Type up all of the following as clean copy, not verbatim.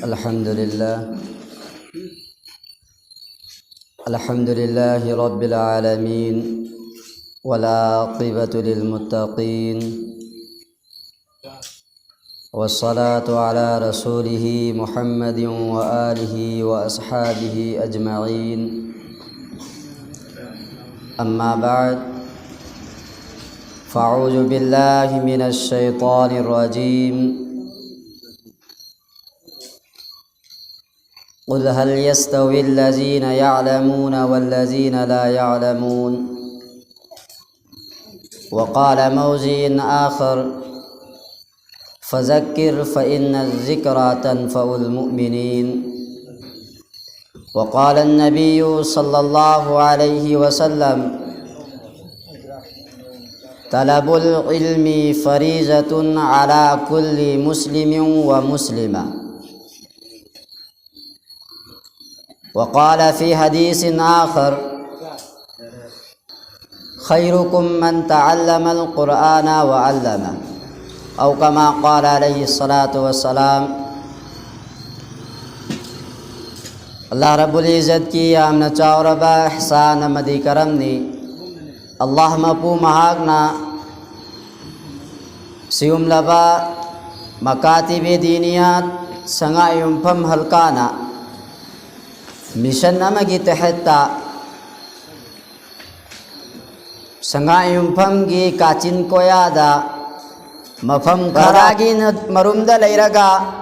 Alhamdulillahi Rabbil Alamin Wal-aqibatu lil-muttaqin Wassalatu ala rasulihi Muhammadin wa alihi wa ashabihi ajma'in. Amma ba'd, fa'udhu billahi minash shaitanir rajim. Qul hal yastawi allazina ya'lamuna wallazina la ya'lamun. Wa qala mawzi'in akhar فذكر فإن الذكرى تنفع المؤمنين. وقال النبي صلى الله عليه وسلم طلب العلم فريضة على كل مسلم ومسلمة. وقال في حديث آخر خيركم من تعلم القرآن وعلمه أو كما قال عليه الصلاة والسلام. अल्लाह रब्बुल इज़्ज़त की आमना चावरबा ihsan amadi karamni Allah mapu mahagna sium laba makatibi diniyat sangayum pam halkana mission namagi tehta sangayum pam gi kacin koyada mafam karagi marumda lairaga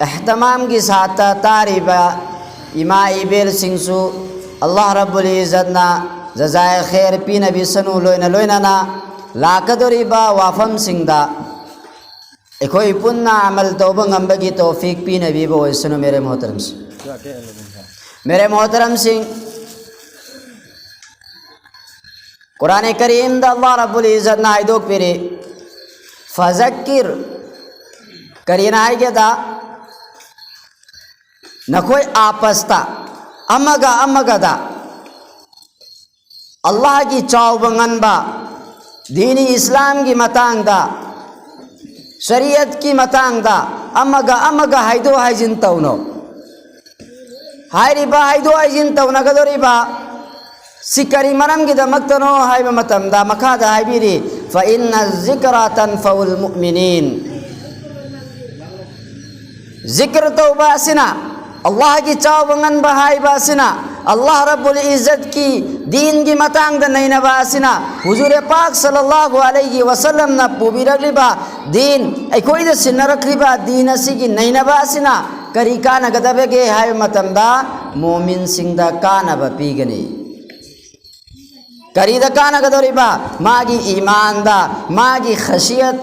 ihtamam की साथ तारीबा इमा इबेल सिंसु अल्लाह रब्बुल इज़्ज़त ना जज़ाए खैर पी नबी सनु लोइना ना लाकदोरीबा वाफम सिंदा एकोई पुन्ना अमल तौबा गंबगी तौफीक पी नबी बो इसनु मेरे मोहतरम सिंह कुरान करीम दा अल्लाह रब्बुल इज़्ज़त ना आयदोक पेरे फज़क्किर करीना आएगे दा न कोई आपस्ता अमगा दा अल्लाह की चाव बंगनबा दीनी इस्लाम की मतांग दा शरीयत की मतांग दा अमगा हाइदो हाइजिन तौनो हाइरिबा हाइदो हाइजिन तौना गदोरिबा सिकरी मरम की दमक्तनो हाइब मतम दा मखादा हाइबिरी फ़इन्ना ज़िक्रा तनफ़उल मुमिनीन. ज़िक्र तौबा सिना अल्लाह की चाव बंगन बहाई बासिना अल्लाह रब्बुल इज़्ज़त की दीन की मतांग द नैना बासिना हुजूर पाक सल्लल्लाहु अलैहि वसल्लम ना पुबी रखलिबा दीन ऐ कोई द सिन्ना रखलिबा दीन असी की नैना बासिना करी का नगदबे गे हाय मतम दा मोमिन सिंह दा का नब पीगनी करी द का नगदोरिबा मागी ईमान दा मागी खशियत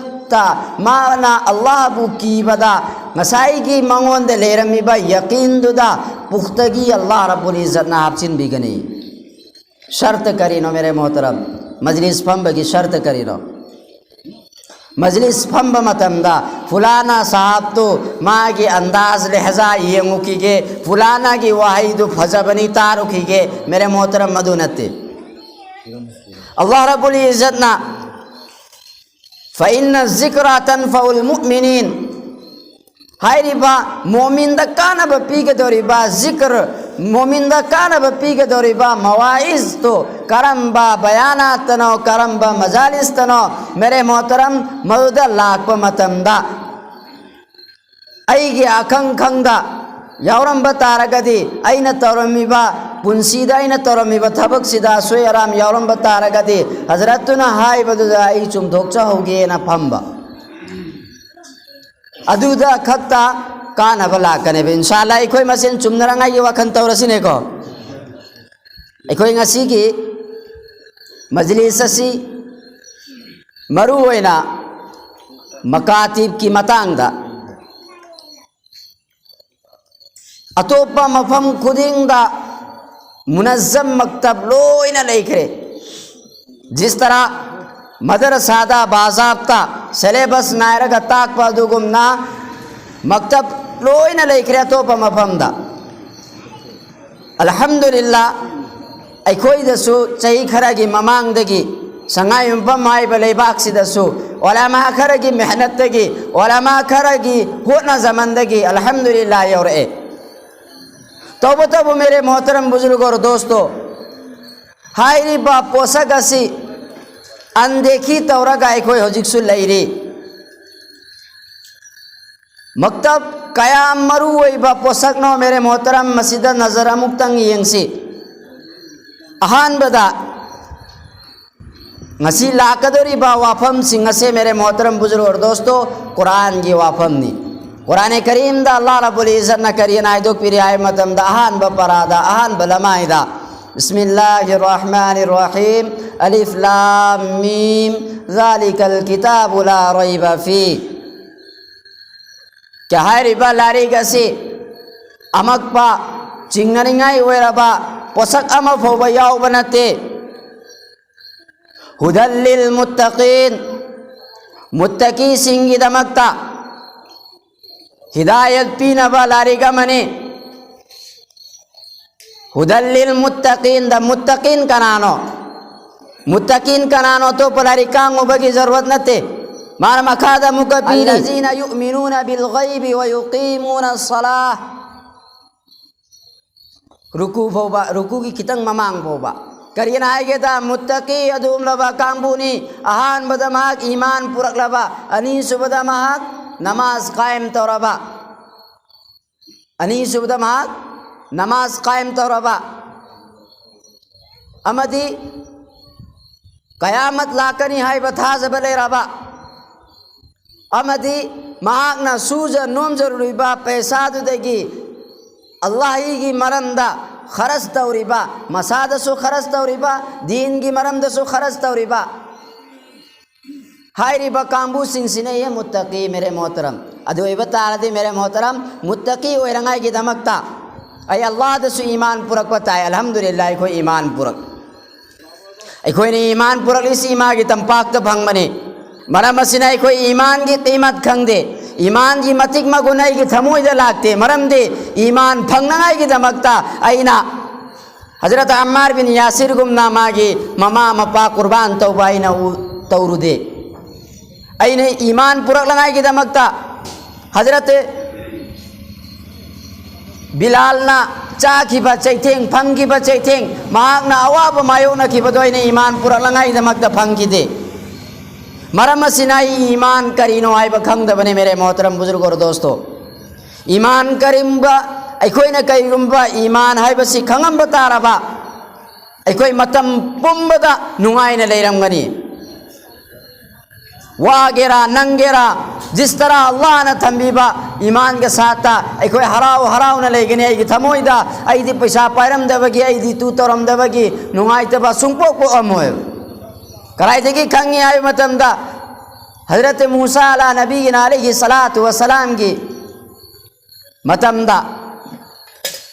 माना अल्लाह बु की बदा मसाई की मंगोन दे लेरमी बा यकीन दुदा पुख्तगी अल्लाह रब्बुल इज़्ज़त ना हापचिन बिगनी शर्त करी नो मेरे मोहतरम मजलिस फंब की शर्त करी नो मजलिस फंब मतमदा फुलाना साहब तो माँ की अंदाज लहजा ये मुखीगे फुलाना की वाहिद फजबनी तारुखीगे मेरे मोहतरम मदुनते अल्लाह रब्बुल इज़्ज़त ना फ़इन्ना ज़िक्रा तनफ़उल मुमिनीन हाय रिबा मोमिन द काना बपी के दोरिबा ज़िक्र मोमिन द काना बपी के दोरिबा मवाइज़ तो करम बा बयानात तनो करम बा मजालिस तनो मेरे मोहतरम मौदा लाख प मतमदा ऐगे अखंग खंगदा यावरम बतारगदी ऐन तौरमीबा पुंसीदा ऐन तौरमीबा थबक सिदा सोय आराम यावरम बतारगदी हजरतुना हाय बदुदा ऐ चुम धोक्चा होगे ना फंबा अदुदा खत्ता कान बला कने बे इंशाअल्लाह इकोई मसेन चुमनरंगा ये वखन तौरसिने को इकोई ngasi की मजलिस असी मरु होइना मकातिब की मतांगदा अतोपा मफम खुदिंगदा मुनज़्ज़म मकतब लोइना लेखरे जिस तरह मदरसादा बाज़ाब्ता सिलेबस नायरगा ताक पादुगुमना मकतब लोइना लेखरे अतोपा मफमदा अल्हम्दुलिल्लाह अखोई दसु चही खरागी ममांगदगी संगाई माई बले बाक्सिदसु उलमा खरगी मेहनतगी उलमा खरगी होना जमंदगी अल्हम्दुलिल्लाह यौरे तब तब मेरे मोहतरम बुजुर्ग और दोस्तों हायरी बा पोसक असी अनदेखी तौरगा अखोय हजिकसु लैरी मकतब कयाम मरु ओइबा पोसकनो मेरे मोहतरम मस्जिद नजर अमुक्तंग यंगसी अहानबदा ngasi lakadori ba wafam singase mere mohteram buzurg aur dosto Quran gi wafam ni Quran Karim da Allah Rabbul Izzat na kariyana idok piri ay matam da ahan ba parada ahan balamaida Bismillahirrahmanirrahim Alif Lam Mim Zalikal kitabu la raiba fi kya hai riba lari gasi amak pa chingaringai oiraba posak ama phoba yaw banate हुदल्लिल मुत्तकीन Muttaqi सिंगी दमकता हिदायत पीना बालारिगा मने हुदल्लिल मुत्तकीन the मुत्तकीन कनानो तो पलारिकांगो बगी जरूरत नते मार मखादा मुकबीरी अल्लज़ीना युमिनूना bill गैबि व युकीमूना अस्सलाह रुकू की कितंग ममांग बोबा करियन आएगे ता मुत्तकी अदुम लबा कांबुनी आहान बदमाक ईमान पुरक लबा अनीस बदमाक नमाज कायम तौरबा अनीस बदमाक नमाज कायम तौरबा अमदी कयामत लाकनी हाय बथा जबले रबा अमदी महाक ना सूज नोम जरूरी बा पैसा दुदेगी अल्लाह ही की मरंदा खरस तौरिबा मसादसु खरस तौरिबा दीन की मरम दसु खरस तौरिबा हाय रिबा कांबू सिंसिने ये मुत्तकी मेरे मोहतरम अदुए बतारदे मेरे मोहतरम मुत्तकी ओरंगाई की दमकता ay Allah दसु ईमान पुरक बताए अल्हम्दुलिल्लाह को ईमान पुरक कोई ने ईमान पुरक इस ईमान की तंपाक तो भंग मने मरम मसिना कोई ईमान की कीमत खंग दे ईमान की मतिक मगुनाई की थमोई दे लागते मरम दे ईमान फंगनाई की दमकता आईना हजरत अम्मार बिन यासिर गुमना मागी ममा मपा कुर्बान तौबाइना तौरु दे आईने ईमान पुरक लगाई की दमकता हजरत बिलाल ना चा की बचैथेंग फंग की बचैथेंग महाग ना अवाब मायो ना की बदोइने ईमान पुरक लगाई दमकता फंग की दे मरम सिनाई ईमान करीनो आय बखंग दबने मेरे मोहतरम बुजुर्ग और दोस्तों ईमान करीम्बा अखोई न कईगुम्बा ईमान है बसी खंगम बतारबा अखोई मतम पुम्बदा नुंगाई न लेरमगनी वागेरा नंगेरा जिस तरह अल्लाह न थंबीबा ईमान के साथ अखोई हराव न लेगने आई थमोइदा आई पैसा पायरम दबगी आई तू तोरम दबगी नुंगाई तबा सुंपो को अमोय कराई थे कि खंगी आयु मतमदा हजरत मूसा अला नबी अलैहि सलातु व सलाम की मतमदा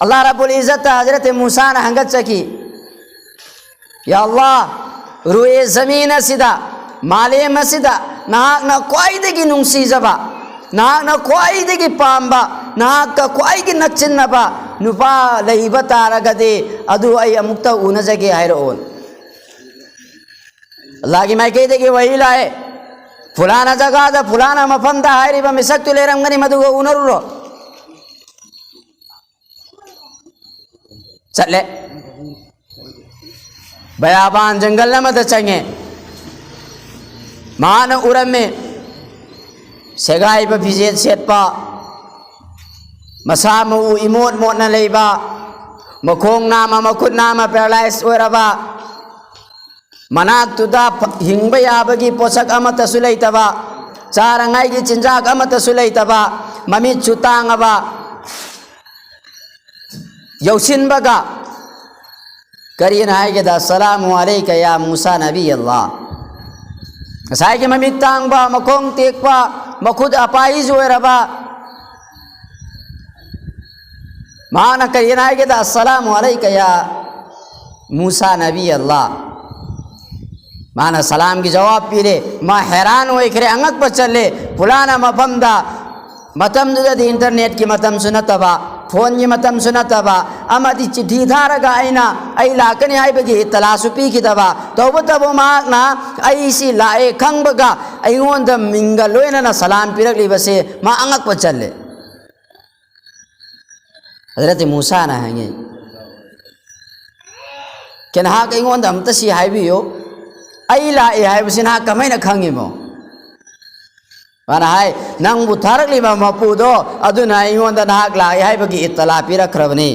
अल्लाह रब्बुल इज़्ज़त हजरत मूसा ने हंगत सकी या अल्लाह रुए ज़मीन सिदा माले मसिदा नाक न कोई देगी नुंसी जबा नाक न कोई देगी पांबा नाक का कोई की नचिन्नबा नुपा लहिबता रगदे अदु आई मुक्ता उन जगे हैरोन अल्लाह की मैं कह दे कि वही लाए फुलाना जगह दा फुलाना मफम दा हायरी बा मिसक तुले रंगनी मधुगो उनरुरो चले बयाबान जंगल न मत चंगे मान उरम में सेगाई पर फिजेत सेटपा मसामु इमोट मोट न लेबा मखोंग नामा मखुद नामा पैरालाइज ओरबा मनाक तुदा हिंगबा याबगी पोषक अमतसु लैतबा चारंगाई की चिंजाक अमतसु लैतबा ममित चुतांगबा यौसिनबगा करियन हायगेदा अस्सलामु अलैका या मूसा नबी अल्लाह साई के ममित तांगबा मखोंग तेकबा मखुद अपाइज ओरबा माना करियन हायगेदा अस्सलामु अलैका या मूसा नबी अल्लाह माना सलाम की जवाब पीले माँ हैरान हो एक अंगक पर चले फुलाना मफमदा मतम इंटरनेट की मतम सुनतबा फोन की मतम सुनतबा अमदी चिट्ठी धारगा आइना आई लाकने हाइबगी इत्तलासु पीखिदबा तौबतबो माकना आइसी लाए खंगबगा आइगोंद मिंगा लोइना सलाम पिरकलिबसे मा अंगक चले हजरत मूसा ना हंगे केना हा आइगोंद अमतसी हाइबियो आई लाए हाइबसिना कमाइना खंगिमो माना हाय नंगबु थारकलिबा मपुदो अदुना आइगोंद नाहक लाए हाइबगी इत्तला पिरखरबनी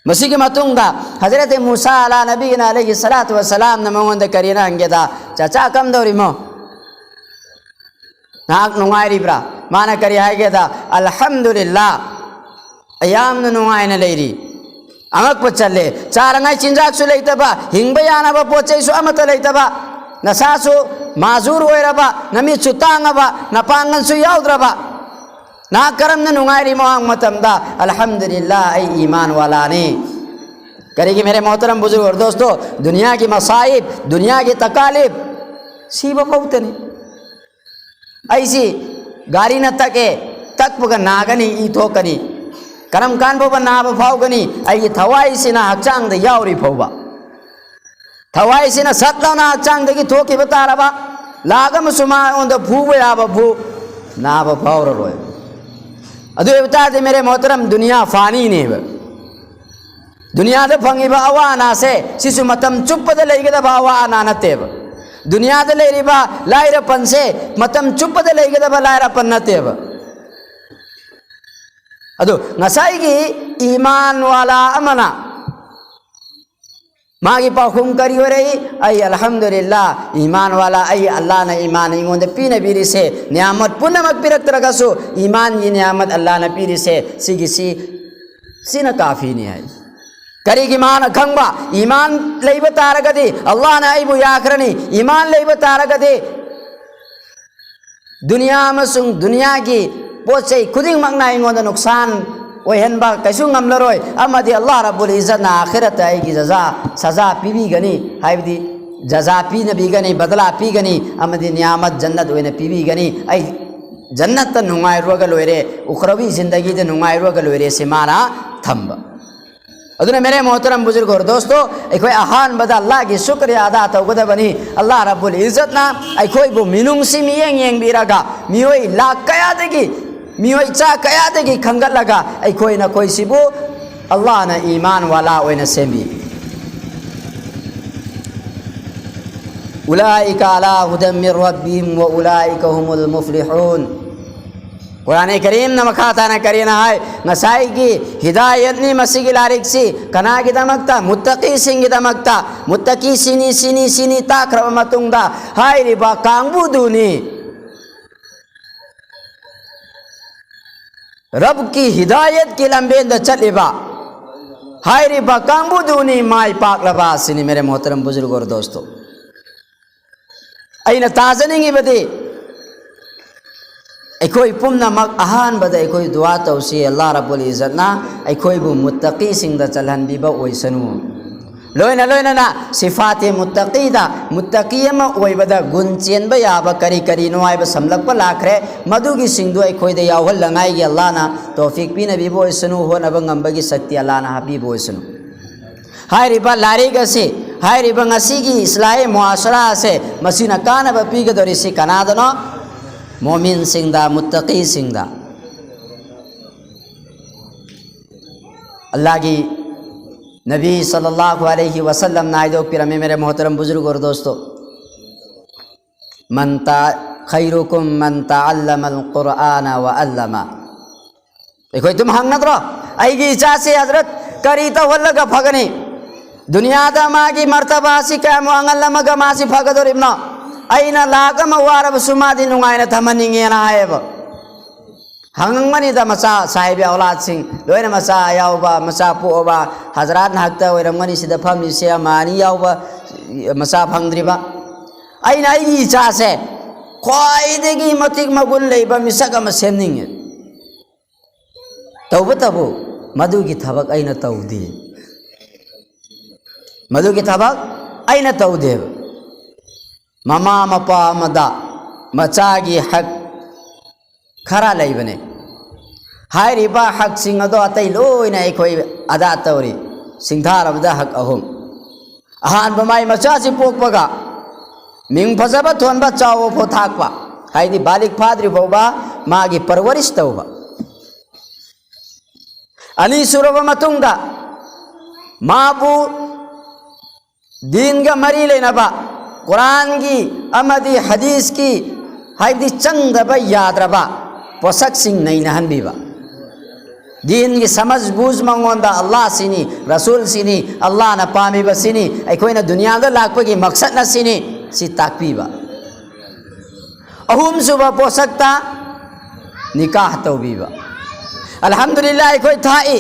मसीकी मतुंगा हजरत मूसा अला नबीना अलैहि सलातु वसलाम न मंगोंद करीना हंगेदा चाचा कम दौरिमो नाहक नुंगाइरिब्रा माना करी हाइगेदा अल्हम्दुलिल्लाह अयामन नुंगाइना लेरी अंगक पचले चारंगाई चिंजाकसु लेतबा हिंगबा यानाबा पोचैसु अमत लेतबा नसासु माजूर होइरबा नमिचु तांगबा नपांगनसु याउद्रबा ना करमन नुंगाइरि मोहांग मतमदा अल्हम्दुलिल्लाह आई ईमान वाला ने करेगी मेरे मोहतरम बुजुर्ग और दोस्तों दुनिया की मसाइब दुनिया की तकालीफ सीबा पौतनी ऐसी गाड़ी न तके तक पग नागनी ई थोकनी करम कान Boba knob फाउगनी I थवाई Cina हक्चांग the याउरी फौबा थवाई सिना सत्लना हक्चांग दगी थोकी बतारबा लागम सुमा ओंद फूबा याबा फू नाब फाउर रोय अदु बता दे मेरे मोहतरम दुनिया फानी ने दुनिया दे फंगिबा अवाना से सिसु मतम चुप्पद लेगदबा अवाना नतेब दुनिया दे लेरिबा लाइरपन से मतम चुप्पद लेगदबा लाइरपन नतेब अदु ngसाइगी ईमान वाला अमना मागी पाखुम करी हो रही आई अल्हम्दुलिल्लाह ईमान वाला आई अल्लाह ने ईमान इंगोंदे पीने बीरी से नियामत पुनमक पिरक तरगसु ईमान ये नियामत अल्लाह ने पीरी से सिगिसी सिन काफी नहीं है करी की मान खंगबा ईमान लेब तारगदे अल्लाह ने आई बुयाखरनी ईमान लेब तारगदे दुनिया में सुंग दुनिया की पोचे खुदिंग मंगना इंगोंदे नुकसान ओहनबा कैसु ngमलरोय अमदि अल्लाह रब्बुल इज्जत ना आखिरत आएगी सजा पीबी गनी हाइबदी जजा पी नबी गनी बदला पी गनी अमदि नियामत जन्नत ओने पीबी गनी आई जन्नत नुंगाई रोग लोरे उखरवी जिंदगी दे नुंगाई रोग लोरे से माना थंब अदुने मेरे मोहतरम बुजुर्ग और दोस्तों एकोय आहान बदा अल्लाह की शुक्रिया अदा तौगदा बनी अल्लाह रब्बुल इज्जत ना एकोय बु मिनुंग सी मियेंग येंग बिरागा मियोय लाख कया देगी मियोय चा कया देगी खंगत लगा ऐ कोई ना कोई सिबो अल्लाह ना ईमान वाला ओइना सेमी उलाइका अला हुदम मिर रब्बिहिम व उलाइका हुमुल मुफ्लिहून कुरान करीम न मखाता न करीना है नसाई की हिदायत नि मसीगी लारिक सी कना की दमकता मुत्तकी सिंगी दमकता मुत्तकी सिनी सिनी सिनी ताक्रम मतुंगदा हाय रिबा कांगबु दुनी रब की हिदायत की लंबेंद चलेबा हाय रे बकांबु दूनी माई पाक लबा सिनी मेरे मोहतरम बुजुर्ग और दोस्तों अइना ताजनिंगी बदे एकोई पुमना मक अहान बदे एकोई दुआ तौसी अल्लाह रब्बुल इज्जत ना एकोई बु मुत्तकी सिंग द चलहन बिबा ओइसनु लोइना लोइना ना सिफाते मुत्तकीदा मुत्तकीयम ओइबदा गुण चेनबा याबा करी करी नोआइबा समलकपा लाखरे मदुगी सिंगदु एखोइदा यावहल लंगाइगी अल्लाह ना तौफीक पीना बिबो ओइसनु होनबा ngambagi शक्ति अल्लाह ना हाबिबो ओइसनु हाय रिबा लारिगा से हाय रिबा ngasiगी इस्लाही मुआशरा से मसीना कानबा पीगदोरि से कनादनो मोमिन सिंगदा मुत्तकी सिंगदा अल्लाह की नबी सल्लल्लाहु अलैहि वसल्लम नाइदो पिरमे मेरे मोहतरम बुजुर्ग और दोस्तों मनता खैरुकुम मन तअल्लमल कुरआन व अल्लमा देखो तुम हंगनत्रो आईगी इच्छा से हजरत करीता वल्लगा फगनी दुनिया दा मागी मर्तबा सी काम अंगल्लम गमासी फगदोर इब्न आइना लागम वारब सुमादि नुंगाइना थमनिंगेना हायब हंगमनी दा मसा साहिब औलाद सिंह लोइना मसा यावबा मसा पोबा हजरात हक्ता ओइरमनी सिदा फमनि से मानी यावबा मसा फंगद्रिबा आइना आइगी इच्छा से ख्वाइदेगी मतिक मगुन लेबा मिसक अम सेमनिंगे तौबतबो मधुगी थबक आइना तौदे मधुगी थबक आइना तौदे ममा मपा मदा मचागी हक खरा लेबने हायरिबा हक सिंह अदो अतै लोइना अखोई अदा तौरी सिंधारबदा हक अहुम अहान बमाई मचा सि पोकपगा मिंग फजबा थोनबा चावो फो थाकपा हाइदि बालिक फाद्रि बोबा मागी परवरिश तौबा अनि सुरबा मतुंगदा माबू दीन का मरी लेनबा कुरान की अमदी हदीस की हाइदि चंगदबा यादरबा पोसक सिंह नहीं नहनबीबा दीन की समझ बूझ मंगोंदा अल्लाह सिनी रसूल सिनी अल्लाह न पामीबा सिनी अखोइना दुनिया दा लाकपगी मकसद न सिनी सि ताकपीबा अहुम सुबह पोसकता निकाह तौबीबा अल्हम्दुलिल्लाह अखोइ थाई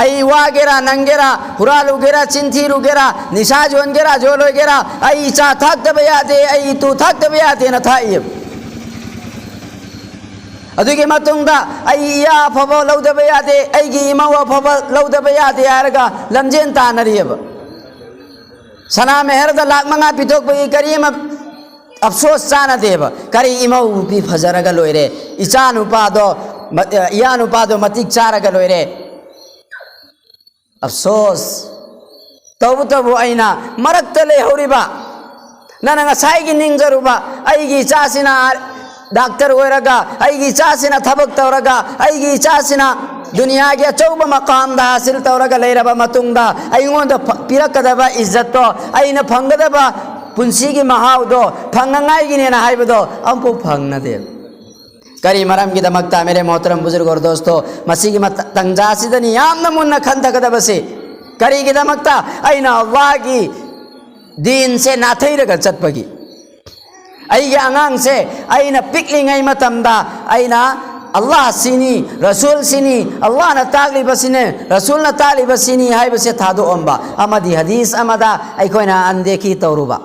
आई वागेरा नंगेरा हुरालुगेरा चिंथीरुगेरा निशाजोनगेरा जोलोगेरा आई चा थक दबयादे आई तू थक दबयादे न थाई अदुगे मतुंगदा आई या फबो लौदबे यादे आईगी इमावा फबो लौदबे यादे यारगा लमजेन तानरियब सना मेहरदा लाख मंगा पिथोक बई करीम अफसोस चाना देब करी इमाऊ भी फजरगा लोइरे इचान उपादो यान उपादो मतिक चारगा लोइरे अफसोस तब तब आईना मरक्तले होरिबा नन ngसाइगी निंगजरुबा आईगी चासिना डॉक्टर होरगा आईगी चासिना थबक तौरगा आईगी चासिना दुनिया के अचौब मकाम दा हासिल तौरगा लेरबा मतुंगदा आईगोंदा पिरकदबा इज्जत तो आईना फंगदबा पुंसी की महाउदो फंगंगाईगी नेना हाइबदो अंपु फंगना दे करी मरम की दमकता मेरे मोहतरम बुजुर्ग और दोस्तों मसी की तंजासिदनी याम नमुन्ना खंतकदबसे करी की दमकता आईना अल्लाह की दीन से नाथैरगा चटपगी अईगे अंगांग से आईना पिकलिंगै मतमदा आईना अल्लाह सिनी रसूल सिनी अल्लाह न तागलिबसिने रसूल न तागलिबसिनी हाइबसे थादो अम्बा अमदी हदीस अमदा अखोइना अनदेखी तौरुबा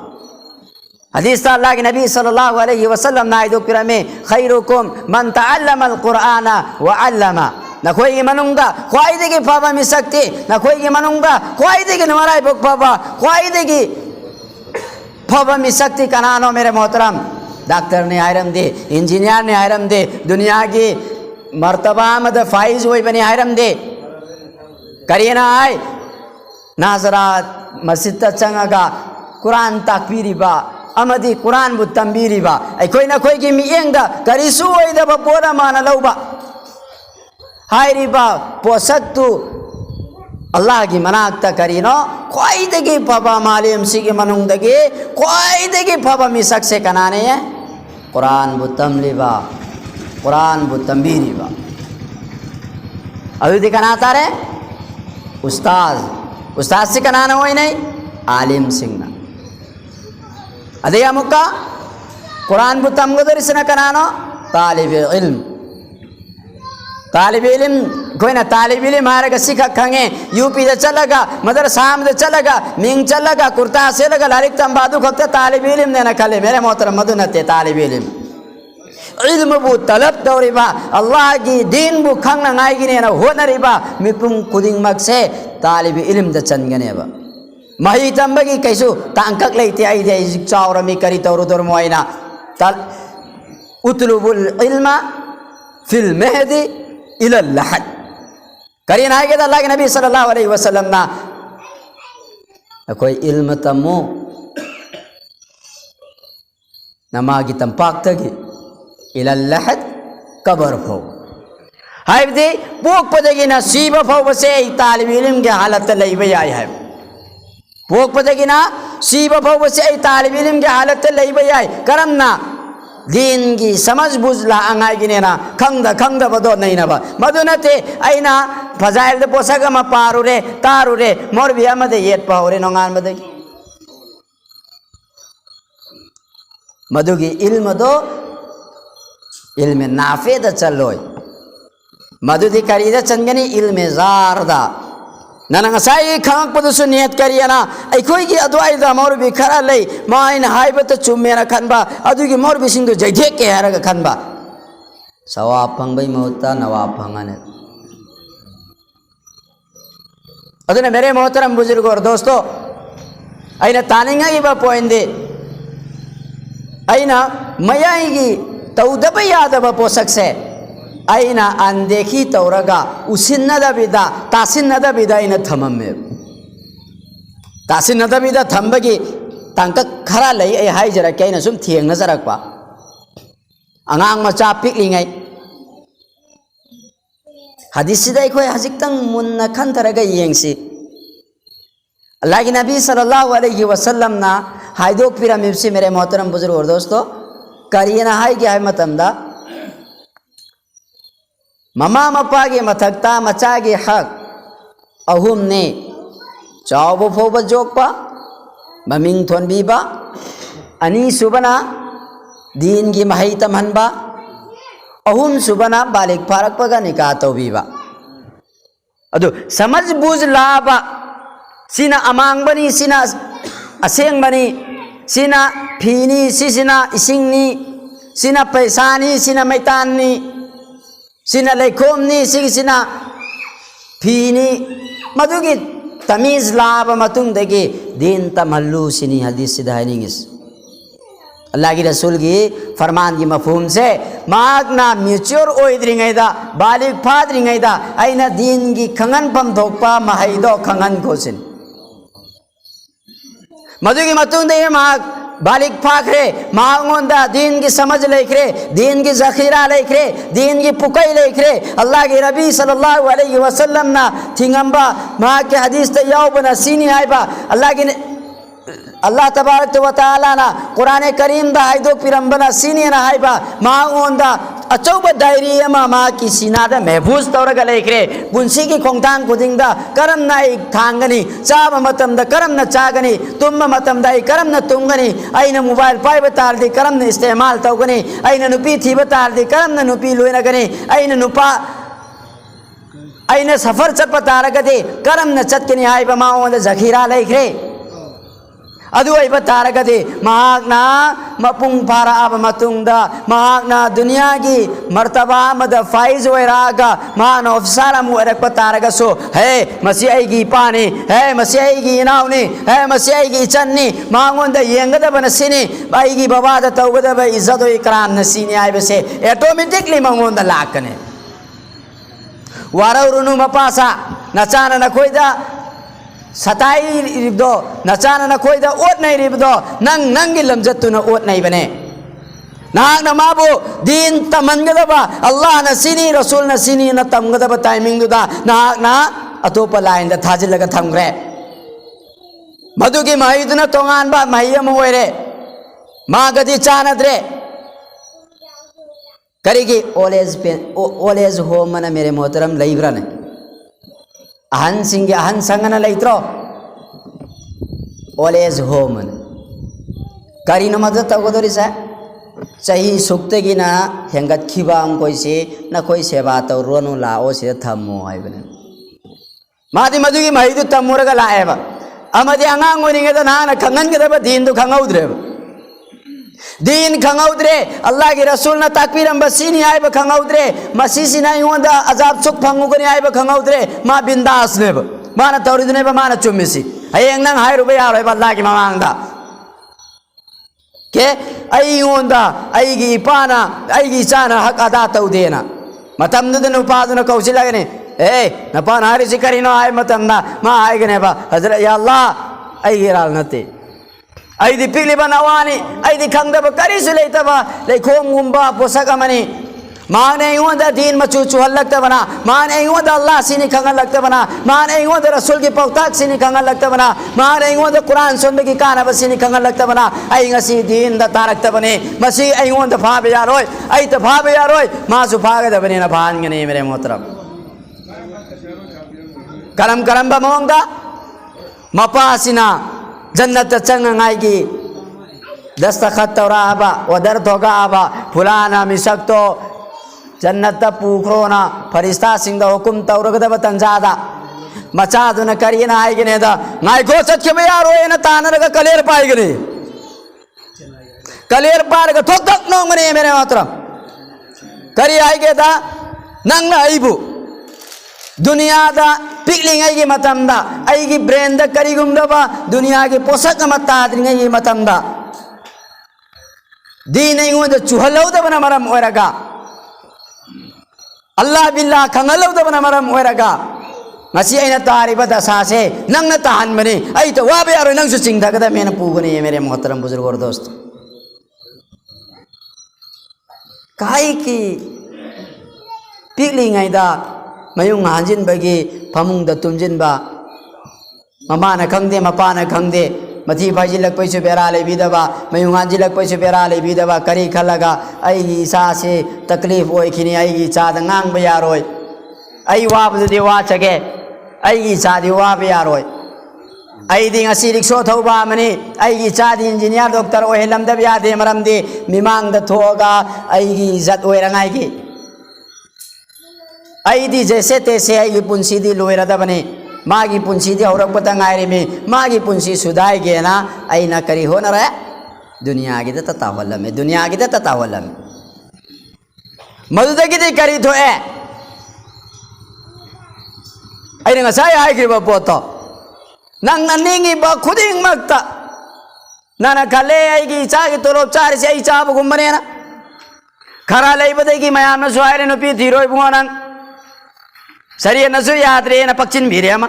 हदीस अल्लाह के नबी सल्लल्लाहु अलैहि वसल्लम नाइदो पिरमे खैरुकुम मन तअल्लमल कुरआना व अल्लमा नखोई मनुंगा ख्वाइदेगी फाबा मिसक्ति नखोई मनुंगा ख्वाइदेगी नमराय बुक फाबा ख्वाइदेगी फाबा मिसक्ति कनानो मेरे मोहतरम डॉक्टर ने आयरम दे इंजीनियर ने आयरम दे दुनिया की मर्तबा मद फाइज हुई बनी आयरम दे करिए ना आय नाजरात मस्जिद चंगा कुरान ताकबीरीबा अमदी कुरान बु तंबीरीबा कोई ना कोई की मियंगा करिसु ओइदबा पोरा माना लौबा हायरीबा पोसत्तु अल्लाह की मनाक्ता करीनो ख्वाइदेगी फबा मालिम सी के मनुंगदगी ख्वाइदेगी फबा मिसक से कनाने है कुरान बु तमलीबा कुरान बु तंबीरीबा अभी दिखनाता रे उस्ताद से कनाना होई नहीं आलिम सिंह अदे मुक्का कुरान बु तमगदरिसना कनानो तालिब इल्म कोई ना तालिब इल्म मारेगा सिखा खंगे यूपी दे चलेगा मदरसा में चलेगा मिंग चलेगा कुर्ता से लगा लारिक तंबादू खक्ते तालिब इल्म देना खले मेरे मोहतरम मदुनते तालिब इल्म बु तलब दौरिबा अल्लाह की दीन बु खंग नाइगी ने होनरिबा मिपुम कुदिंग मक से तालिब इल्म द चनगनेबा मही तंबगी कैसु तांकक लेते आई दे चावरमी करी तौरु दर मोइना तल उतलुबुल इल्मा फिल महदी इलल लहद करी ना के अल्लाह के नबी सल्लल्लाहु अलैहि वसल्लम ना कोई इल्म तमो नमागी तंपाक तगी इलल लहद कबर फो हाइबदी पोक पदेगी नसीब फो बसे तालिब इल्म के हालत लईबे आय है पोक पदेगी ना सीब फो बसे तालिब इल्म के हालत लईबे आय करम ना दीन की समझ बुझला अंगाई नेना खंग बदो नहीं नबा मधुनते आईना फजाइल दे पोसग म पारुरे तारुरे मोर भी अमदे येट पावरे नोंगान बदे मधुगी इल्म दो इल्म नाफे द चलोय मधुदी करीदा चंगनी इल्म जारदा ननंग साई खंग पदुसु नियत करियना अखोई की अदवाइदा मोर भी खरा लई माइन हाइबत चुमेना खनबा अदुगी मोर भी सिंधु जैधे के हरग खनबा सवाब फंगबई मोता नवाब फंगने अदने मेरे मोहतरम बुजुर्ग और दोस्तों अइना तानिंगा इबा पोइंदे अइना मयाईगी तौदब यादब पोसक से aina andekhi tawraga usinnada bida tasinnada bida ina thamamme tasinnada bida thambagi tangka khara lai ai hai jara kaina sum thieng na jarakpa angang macha piklingai hadis sidai khoi hajiktang munna khan taraga yengsi Allah के नबी सल्लल्लाहु अलैहि वसल्लम ना हाइदोक pyramid से मेरे मोहतरम बुजुर्ग और दोस्तों करिए ना हाई क्या है मतंदा ममा मप्पा के मथकता मचा के हक अहुम ने चावो फोब जोकपा ममिंग थोन बीबा अनी सुबना दीन की महई तमहनबा अहुम सुबना बालिक फारक पगा निकाह तो बीबा अदो समझ बूझ लाबा सिना अमांग बनी सिना असेंग बनी सिना फीनी सिना इसिंगनी सिना पैसानी सिना मैतानी सिना लेखोमनी सिना फीनी मधुगी तमीज लाभ मतुंग देगी दीन तमल्लू सिनी हदीस सिधाइनिंगिस अल्लाह की रसूल की फरमान की मफहूम से मागना म्यूच्योर ओइद्रिंगैदा बालिग फाद्रिंगैदा आइना दीन की खंगन पम धोकपा महैदो खंगन कोसिन मधुगी मतुंग दे माग बालिक फाखरे मांगोंदा दीन की समझ लेखरे दीन की जखीरा लेखरे दीन की पुकई लेखरे अल्लाह के नबी सल्लल्लाहु अलैहि वसल्लम ना थिंगंबा मां के हदीस ते याव बना सीनी आइबा अल्लाह तबारक व तआला ना कुरान करीम दा हाइदो पिरंबना सीनी ना आइबा मांगोंदा अचौब डायरी मां की सीना दा महफूज तौरगा लेखरे पुंसी की खोंगतांग खुदिंगदा करम ना एक थांगनी चाब मतम दा करम ना चागनी तुम मतम दा करम ना तुंगनी आइना मोबाइल पाइब तार दी करम ना इस्तेमाल तौगनी आइना नुपी थी बतार दी करम ना नुपी लोइना गनी आइना नुपा आइना सफर चट तारगदे करम ना चटकनी आइबा माओंदा जखीरा लेखरे अदु आई बतारगदे महागना मपुंग फारा अब मतुंगदा महागना दुनिया की मर्तबा मद फाइज वैरागा मान अफसर मुरक बतारगसो है मसीह की पानी है मसीह की इनावनी है मसीह की चन्नी मांगोंद येंगद बनसिनी बाई की बवाद तौगद बे इज्जत इकराम नसीनी आइ बसे ऑटोमेटिकली मांगोंद लाकने वारौरुनु मपासा नचाना नखोइदा सताई रिबदो नचाना नखोइदा ओट नहीं रिबदो नंग नंगी लमजतुना ओट नहीं बने नाग नमाबो दीन तमनगदबा अल्लाह न सिनी रसूल न सिनी न तमगदबा टाइमिंग दुदा नाग ना अतोप लाइन दा थाजिलगा थमग्रे मधुगी महिदुना तोंगान बा महियम होइरे मागदी चानद्रे करीगी ओलेज होम मन मेरे मोहतरम लइब्राने अहन सिंगे अहन संगना लइत्रो ओलेज होम करी नमज तगदोरी सा चाही सुक्तगी ना हेंगत खिबांग कोइसे न कोई सेवा तो रोनु लाओ से थमो आइबने मादी मधुगी महिदु तमुरगा लाएबा अमदि अंगांग ओनिंगे ना ना खंगन के दबा दीन दु खंगौद्रे दीन खंगौद्रे अल्लाह के रसूल ना ताकबीर अंबसीनी आइबा खंगौद्रे मसीसी ना योंदा अजाब सुख फंगुगनी आइबा खंगौद्रे मा बिंदास नेब माना तौरिदने बा माना चुम्मिसी हयेंग नंग हाय रुबे यारो अल्लाह की ममांगदा के आई योंदा आईगी इपाना आईगी चाना हक अदा तौदेना मतमदन नुपादुना कौसिलागने ए नपान हारी सिकरिनो आय मतमना मा आयगने बा हजरत या अल्लाह आईगी राल नते आईदी पिगली बनावानी आईदी खंगदब करिसु लेतबा लेखोंगुंबा पोसकमनी माने योंदा दीन मचू चुहल लगता बना माने योंदा अल्लाह सिनी खंगल लगता बना माने योंदा रसूल की पौताक सिनी खंगल लगता बना माने योंदा कुरान सुनने की काना बसिनी खंगल लगता बना आई ngasi दीन दा तारकता बने मसी आई योंदा फाबे यारोय आई तो फाबे यारोय मासु फागे दा बने ना भानगने मेरे मोहतरम करम करम बा मोंगा मपासिना जन्नत चंगाई दस्तखत तौराबा वदर धोगाबा फुलाना मिसक्तो जन्नत पूखरोना फरिस्ता सिंह हुकुम तौरगदब तंजादा मचादुना करियना आइगनेदा नाइको सख्यबे यारो एना तानरग कलेर पाइगने कलेर पारग थोक थक नोंगने मेरे मातरम करी आइगेदा नंग आइबु दुनिया दा पिकलिंग आइगे मतमदा आइगी ब्रेन दा करिगुमदबा दुनिया के पोषक मताद्रिंग आइगे मतमदा दीन आइगो दा चुहलौदबना मरम ओरगा अल्लाह बिल्लाह खंगलौदबना मरम ओइरगा ngasi aina tariba dasase nangna tahan mani ai to wabe aro nangsu chingda kada mena pugani mere muhtaram buzurg aur dost kai ki pikli ngai da mayung hanjin bagi phamung da tumjin ba mama na khangde mapa na khangde mathi bhaji lak paisu bera le bidaba mayung hanji lak paisu bera le bidaba kari khalaga ai sa se taklif oi khini ai gi cha da ngang ba yaroi ai wa bu de wa chage ai chadi wa be yaroi ai ding asi rikso thoba mani ai chadi engineer doctor oi lam da ya de maram de mimang da thoga ai zat oi rangai gi ai di jese te se ai punsi di loira da bani magi punsi di aurak pata ngai re me magi punsi sudai ge na ai na kari ho na re dunia gi da tatawalla me dunia gi da tatawalla me maduda gi de kari tho e ai nga sai ai ki ba poto nang naningi ba khuding magta nana khale ai gi cha gi tolop char se ai cha bu gumbane na khara lei ba dei gi mayam na soire no pi thiroi bungan sari na su yadre na pakchin bire ma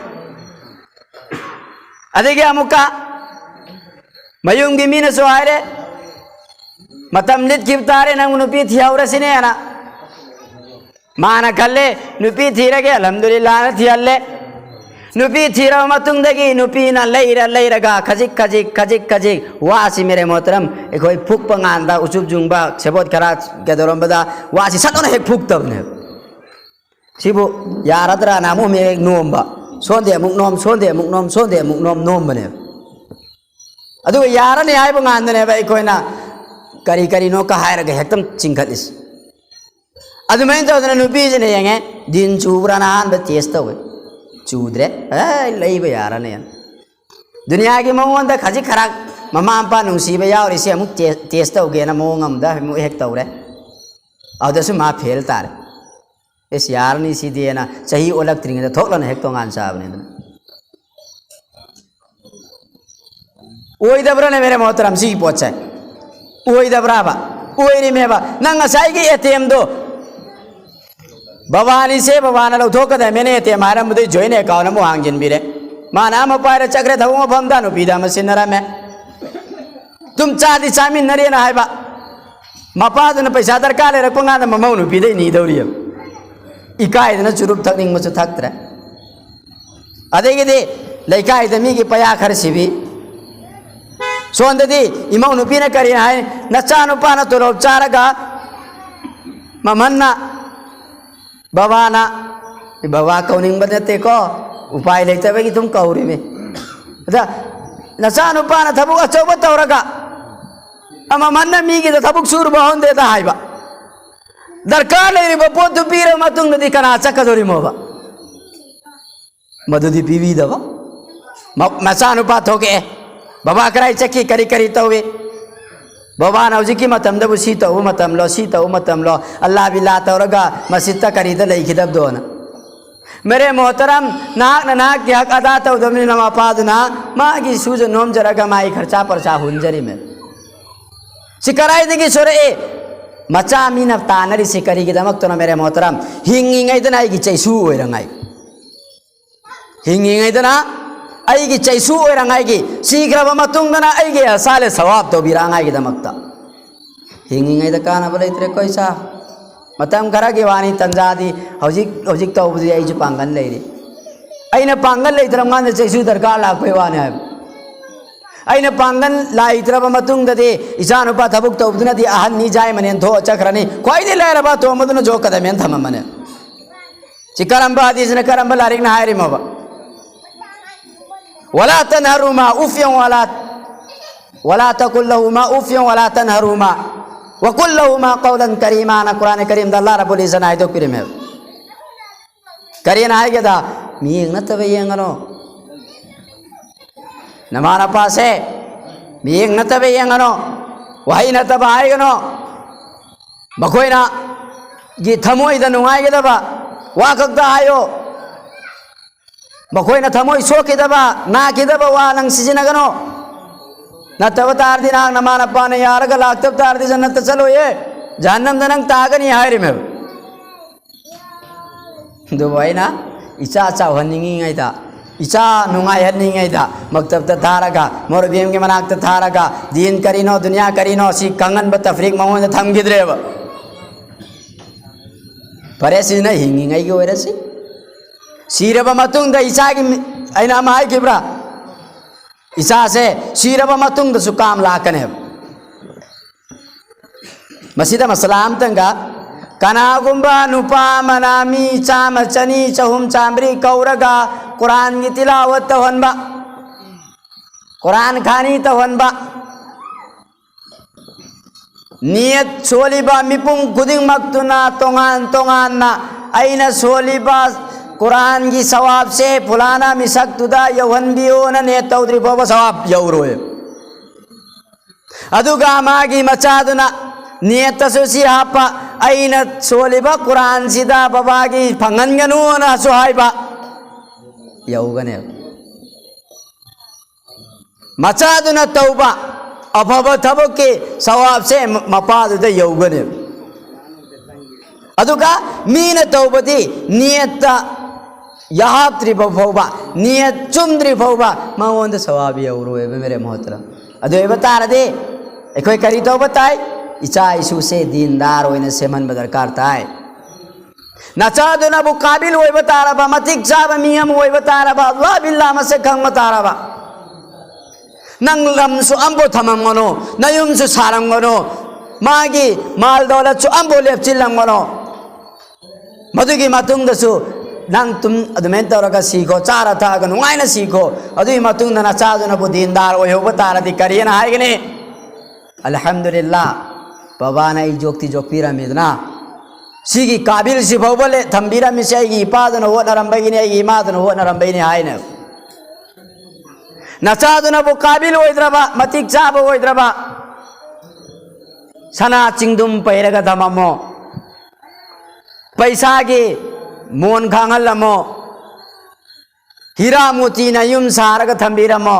adege amuka mayung gi mina soire matam lit ki tare nang no pi thiaura sine na mana khale no pi thirage alhamdulillah na thialle nupi thira matung dagi nupi na leira ga khajik wasi mere motaram ekoi phuk panganda uchup jungba sebot khara gadorom bada wasi satona hek phuk tabne sibu yaradra namu me nomba sonde muk nom nom bane adu yara ne ai bangandane ba ekoi na kari no ka haira ga hektam chingkhatis adu main tawdana nupi jene yenge din chubrana an ba testa we चूद्रे लईब यारने दुनिया की मौन दा खजी खराक mama अंपा नुसीब यावर इसे अमुक test होगे ना मोंग अमदा मु हेक तौरे अदसु मा फेल तार इस यारनी सीधे ना सही ओलक त्रिंग थोकलन हेक तोंगान साबने ओई दबरा ने मेरे मोहतरम सी पोचे ओई दबराबा ओई रे मेबा नंगा साई की एटीएम दो भवानी से भवाना लो धोखा दे मैंने ते हमारा मुझे जोइने काउना मुहांग जिन बिरे माना हम पायरे चक्रे था वो भमदा नो पीदा मसिनरा में तुम चादी चामिन नरे ना है बा मपाद न पैसा दर काले रखूंगा ना ममाउ नो पीदे नहीं दौड़ियो इकाई ना चुरुप तक निंग मुझे थक तरे अदेगे दे लेकाई दमी की पया खर सिबी सोंदे दी इमाउ नो पीने करी है नचा नो पाना तो लोग चारगा ममन्ना बाबाना बाबा कौनिंग बदते को उपाय लेते भाई तुम कौरी में अदा नसान उपाना थबुक अचौब तौरगा अमा मन मी की थबुक सूर बहन देता है बा दरकार ले बपो तु पीर मतुंग नदी कना चकदोरी मोबा मधुदी पीवी दवा नसान उपा थोके बाबा कराई चक्की करी तवे बाबा नौजी की मतम दबु सी तो मतम लो अल्लाह बिल्ला तौरगा मस्जिद करी द लई खिदब दोना मेरे मोहतरम नाक के हक अदा तो दमनी नमा पादना माँ की सूज नोम जरगा माई खर्चा परचा हुंजरी में सिकराई देगी सोरे ए मचा मीन तानरी सिकरी की दमक तो ना मेरे मोहतरम हिंगिंग इतना आई की चैसू हो रंगाई हिंगिंग इतना आई की चैसू हो रंगाई की शीघ्र मतुंग ना आई की साले सवाब तो भी रंगाई की दमकता हिंगिंग इतना काना बोले इतने कोई सा मतम करा की वाणी तंजादी हौजिक तो उपजी आई जो पांगन ले रही आई ने पांगन ले इतना मान चैसू दरकार लाग पे वाने है आई ने पांगन ला इतना मतुंग दे इसान उपा थबुक तो उपजना दी आहन नी जाए मने धो चक्रनी कोई दे ले रबा तो मदन जो कदम में थम मने चिकरंबा हदीस ने करंबा लारिक ना हायरी मोबा वला तनहरुमा उफयन वला तकुल लहुमा उफयन वला तनहरुमा वकुल लहुमा कौलन करीमा ना कुरान करीम दा अल्लाह रब्बुल इज्जत आयतो पिरमे करियन आए गदा मींग न तबे येंगनो नमाना पासे मींग न तबे येंगनो वही न तब आएगनो बखोइना गी थमोई द नुंगाई गदबा वा खक्ता आयो बखोइना थमोई सो किदबा ना किदबा वा नंग सिजिनगनो न तब तार दी नाग नमाना पाने यार गला तब तार दी जन्नत चलो ये जहन्नम दनंग तागनी हायरे में दुबईना इचा चावहनिंगी ngaida इचा नुंगाई हनिंगाइदा मक्तब थारगा मोरबीम के मनाक थारगा दीन करीनो दुनिया करीनो सी कंगन ब तफरीक मौन थमगिद्रेब परेसी न हिंगिंगाई के वरसी सीरब मतुंग द इचा की अइना माय किब्रा इचा से सीरब मतुंग द सुकाम लाकने मसीदा मसलाम तंगा कनागुंबा नुपा मनामी चाम चनी चहुम चामरी कौरगा कुरान की तिलावत तवनबा कुरान खानी तवनबा नियत सोलिबा मिपुंग खुदिंग मक्तुना तोंगान तोंगान ना आइना सोलिबा कुरान की सवाब से फुलाना मिसक तुदा यवन बियो न ने तौद्री बाबा सवाब यौरोए अदुगा मागी मचादुना नियत सुसी हापा आइना सोलिबा कुरान सिदा बाबा की फंगनगनु ना सुहाइबा यौगने मचादुना तौबा अफब थबक के सवाब से मपादुदा यौगने अदुगा मीन तौबदी नियत यहात्रि फौबा नियत चुमद्रि फौबा मौंद सवाब यौरोए मेरे मोहतरम अदु बता रदे एकोय करी तो बताए इचा इशू से दीनदार होने से मन बदरकार ताय नचादुना बु काबिल होय बता रबा मतिक साब मियम होय बता रबा अल्लाह बिल्लाह मसे खंग बता रबा नंग लम सु अंबो थमंगनो नयुम सु सारंगनो मागी माल दौलत सु अंबो लेपचिलंगनो मधुगी मतुंग दसु नंग तुम अदमें तौरगा सीखो चारा था गनु आइना सीखो अदुई मतुंग नचादुना बु दीनदार होय बता रदी करियन हायगने अल्हम्दुलिल्लाह बाबा ना जोक्ति जोक्पीरा मिदना सिगी काबिल सिफोबले थंबीरा मिसे आगी इपादन हो नरंबगिनी आगी इमादन हो नरंबगिनी आइने नचादुना बु काबिल होइद्रबा मतिक चाब होइद्रबा सना चिंगदुम पैरगा धममो पैसा गी मोन खांगलमो हीरा मोती नयुम सारगा थंबीरमो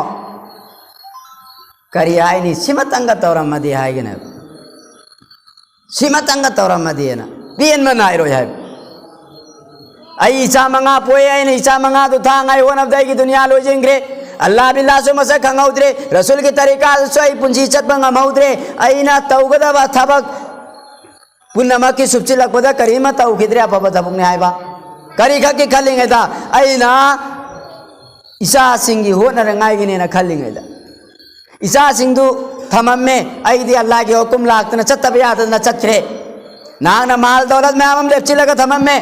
करी आइनी सिमतंगा तौरमदी हाइगने सिमतंगा तौरमदीना बीन मनाइरो है आई इचा मंगा पोए आई ने इचा मंगा तो था आई वन अब्दाई की दुनिया लो जिंगरे अल्लाह बिल्लाह सो मसे खंगौद्रे रसूल की तरीका सो आई पुंजी चत मंगा मौद्रे आई ना तौगदा थबक पुन्नमा की सुपची लगबदा करीमा तौ खिद्रे अपब थबक ने आइबा करी ख की खलिंगे दा आई ना इसा सिंगी हो न रंगाई की ने ना खलिंगे दा इसा सिंधु थमम में आई अल्लाह के हुक्म लागतना चत्तब याद न चत्रे नाग न माल दौलत में आमम लेप्ची लगा थमम में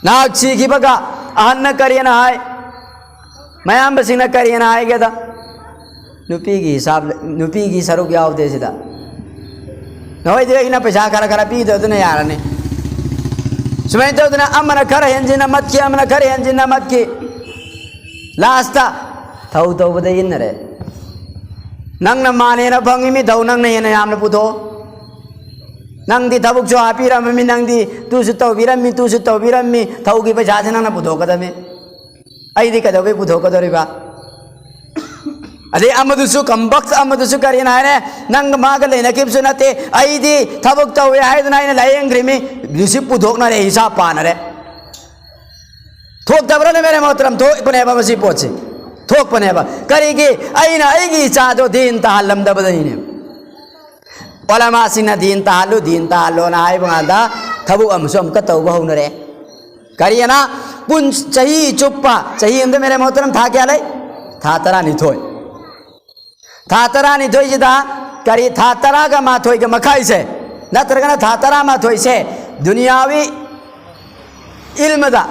नाग सीखी बगा अहन न करियन हाय मयाम बसी न करियन हाय गया था नुपी की हिसाब नुपी की सरुक या होते सीधा नवई दे ना पैसा खरा खरा पी दो ने यार ने सुमें तो ना अमन खर हंजिन मत की अमन खर हंजिन मत की लास्टा थाउ तो बदे इन रे नंग न माने न भंगी में दौ नंग ने याम न पुतो नंग दी थबुक जो आपीरा में नंग दी तू सुतो विरमी तू सुतो विरमी थाउ की पैसा से नंग न पुतो कदमे आई दी कदवे पुतो कदरिबा अदे अमदुसु कंबक्स अमदुसु करियन हायने नंग माग लेना किब सुनते आई दी थबुक तो वे हाय नाइन लायंग रिमी दिसि पुतोक न रे हिसाब पान रे थोक दबरने मेरे मोहतरम थो पने बमसी पोचे थोक पने बा करेगी आईना आएगी चादो दीन तालम दबदीने पलमा सिंह दीन तालो ना आए बंगा थबु अमसोम का तौबा हो नरे करिए ना पुंज चाहिए चुप्पा चाहिए अंदर मेरे मोहतरम था क्या ले था तरा निथोई जिदा करी था तरा का माथोई के मखाई से न तरगना था तरा माथोई से दुनियावी इल्म दा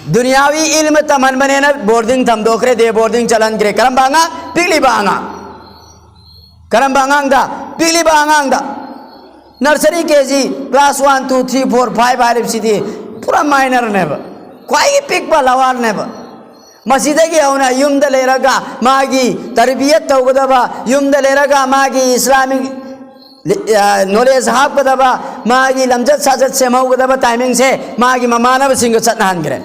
दुनियावी इल्म तमन बने न बोर्डिंग थम दोखरे दे बोर्डिंग चलन करे करम बांगा पिगली बांगा करम बांगांग दा पिगली बांगांग दा नर्सरी केजी क्लास 1 2 3 4 5 आलिफ सीधी पूरा माइनर ने बा कोई पिक बा लवार ने बा मसीदे की औना युम द लेरगा मागी तरबियत तौगदबा युम द लेरगा मागी इस्लामिक नॉलेज हाफ कदबा मागी लमजत साजत से मौगदबा टाइमिंग से मागी ममानब सिंह सतनान करे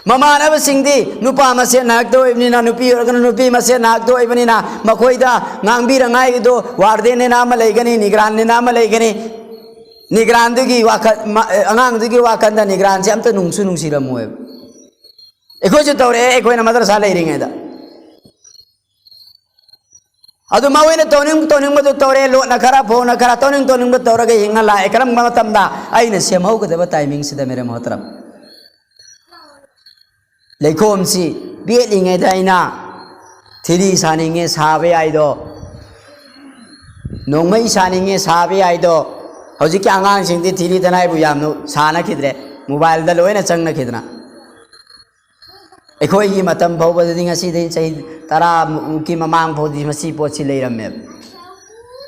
ममानब सिंधी नुपा मसे नागदो इबनिना नुपी और नुपी मसे नागदो इबनिना मखोइदा नांगबी रंगाई दो वार्दे ने नाम लेगनी निगरान ने नाम लेगनी निगरानदुगी वाखत अंगांगदुगी वाखंदा निगरान से अमता नुंगसु नुंगसिरमोय एखोजु तौरे एखोयना मदरसा लेरिङेदा अदु मावैना तोनिंग बदु तौरे लोना खरा फोना खरा तोनिंग तौरगा हिंगा ला एकरम मतमदा आइना सेमहौगदबा टाइमिंग सिदा मेरे मोहतरम लेखोमसी बेलिङेदा आइना थिरी सानिङे साबे आइदो नोंमै सानिङे साबे आइदो हौजिक आगांसिंदि थिरी तनाइबु यामनु सानाखिद्रे मोबाइल दा लोइना चंगनाखिदना अखोई मतम फाउबदि ngasi दे चही तरा की ममांग फाउदि मसी पोछि लेरमे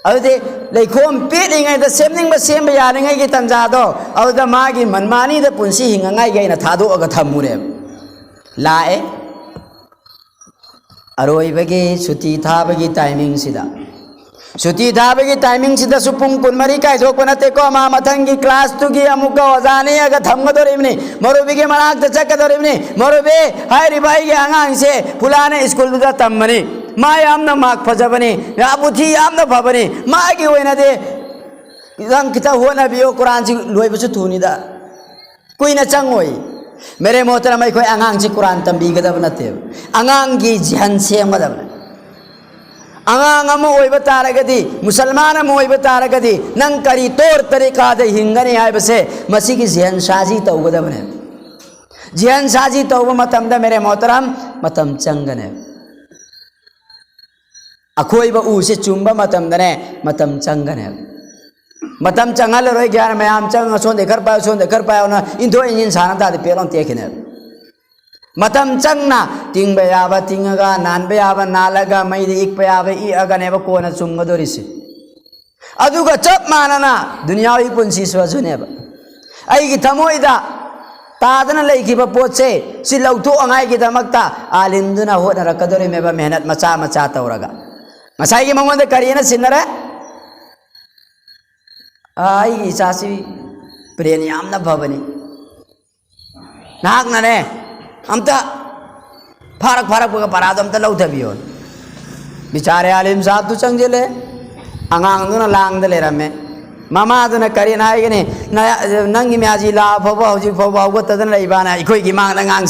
अदे लेखोम पेलिङै दा सेमनिंग बा सेम यारिङै की तंजा दो अदा मागी मनमानी दा पुंसी हिंगाङै गैना थादो अगा थमुरे लाए अरोइबगे सुती थाबगी टाइमिंग सिदा सुती थाबगी टाइमिंग सिदा सुपुंग कुनमरी कायदोक नते को मा मथंगी क्लास तुगी अमुक ओजाने अगा थमगदोरिबनी मरुबिगे मनाक त चकदोरिबनी मरुबे हायरि बाई आंगांग से फुलाने स्कूल दा तम्मनी मा यामना माक फजबनी याबुथी यामना फबनी मागी ओइना दे रंग किता होना बियो कुरान जी लोइबसु थुनीदा कुइना चंगोई मेरे मोहतरम मैं कोई आंगांग से कुरान तंबी गदब नते आंगांग की जहन से मदब आंगांग अमो ओइबा तारगदी मुसलमान अमो ओइबा तारगदी नंग करी तौर तरीका दे हिंगने आइबसे मसी की जहन साजी तौगदबने जहन साजी तौब मतम दा मेरे मोहतरम मतम चंगने अखोइबा उ से चुंबा मतम दने मतम चंगने मतम चंगल रोय ग्यार मयाम चंग सोन देखर पायो ना इंदो इंजिन साना दादे पेलों तेखने मतम चंगना तिंग बयाबा तिंगगा नान बयाबा नालगा मैदे इक बयाबा इ अगनेबा कोना चुंगदोरिसि अदुगा चप मानना दुनियावी पुंसी स्वजुनेबा आइगी थमोइदा तादना लेखिबा पोचे सि लौथो अंगाइगी दमक्ता आलिमदुना होनरकदोरिमेबा मेहनत मचा मचा तौरगा मसाइगी मंगोंदे करियना सिनरे आई इचासी प्रेन यामना भवनी नागनने अमता फारक पराद अमता लौथबियो बिचारे आलिम साहब तु चंगजेले अंगांगदुना लांगदले रमे ममादुना करियना आइगने नंगी म्याजी ला फबा हौजी फबा हौगतदन लैबाना इखोइगी मांगना ngang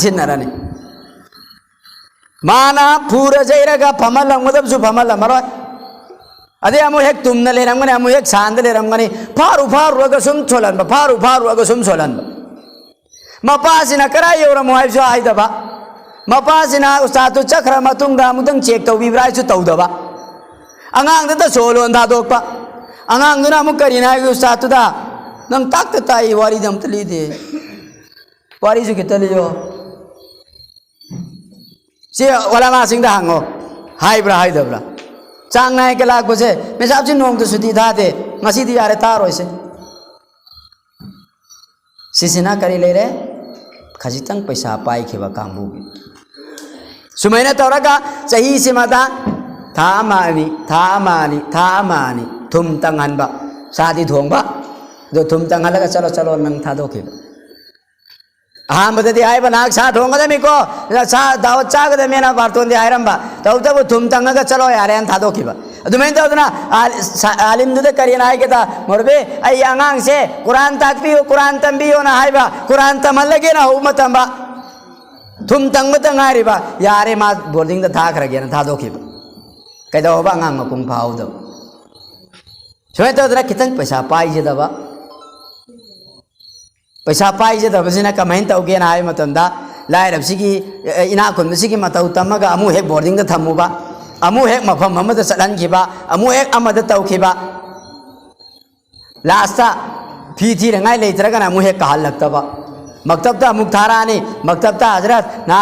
माना पूरा जैरगा फमलंगदबसु फमलमरोय अदे अमु हेक तुमना लेरमगने अमु हेक सांद लेरमगने फारु रगा सुम छोलनबा फारु रगा सुम छोलनबा मपासिना करा योरमु हाइसु आइदबा मपासिना उस्तादु चक्र मतुंगदा मुदंग चेक तौबिब्राइसु तौदबा अंगांगदा सोलोन दादोकपा अंगांगदुना अमु करिना उस्तादुदा नंग ताकत ताई वारी दम तलीदे वारीसु कितलियो से वलामा सिंगदा हांगो हाइब्रा हाइदब्रा चांग नाय के लाग बसे मैं साहब जी नोंग तो सुती था दे मसी दी यारे तार होइसे सिसिना करी ले रे खजितंग पैसा पाई खेबा कांबू सुमैना तौरगा सही सिमादा थामानी थुम तंगनबा सादी धोंबा जो थुम तंगलगा चलो नंग थादो खेबा अहमददी आइबा नाग सा धोंगदमिको सा दावत चागदमेना बारतोंदे आइरंबा तौतबु थुम तंगगा चलो यारे अन थादोखिबा अदुमेन तौदना आलिमदुदे करियना आइगेदा मोरबे आई आंगांग से कुरान ताकपियो कुरान तंबियो ना आइबा कुरान तमलगे ना हुमतंबा थुम तंगबता ngairiba यारे मा बोर्डिंग दा थाखरगे ना थादोखिबा कैदोबा आंगांग मकुंग फाउदो सोय तौदना खितंग पैसा पाइजेदबा पैसा पाइजे तबसिना कमाइन तौगे ना आइ मतंदा लाइरबसिगी इना खुनबसिगी मतौ तमगा अमु हेक बोर्डिंग दा थमुबा अमु हेक मफम हमदा चलनखिबा अमु हेक अमदा तौखिबा लास्टा फी थी रंगाइ लेत्रगना अमु हेक कहलक्तबा मक्तबता अमुक थारानी मक्तबता हजरत ना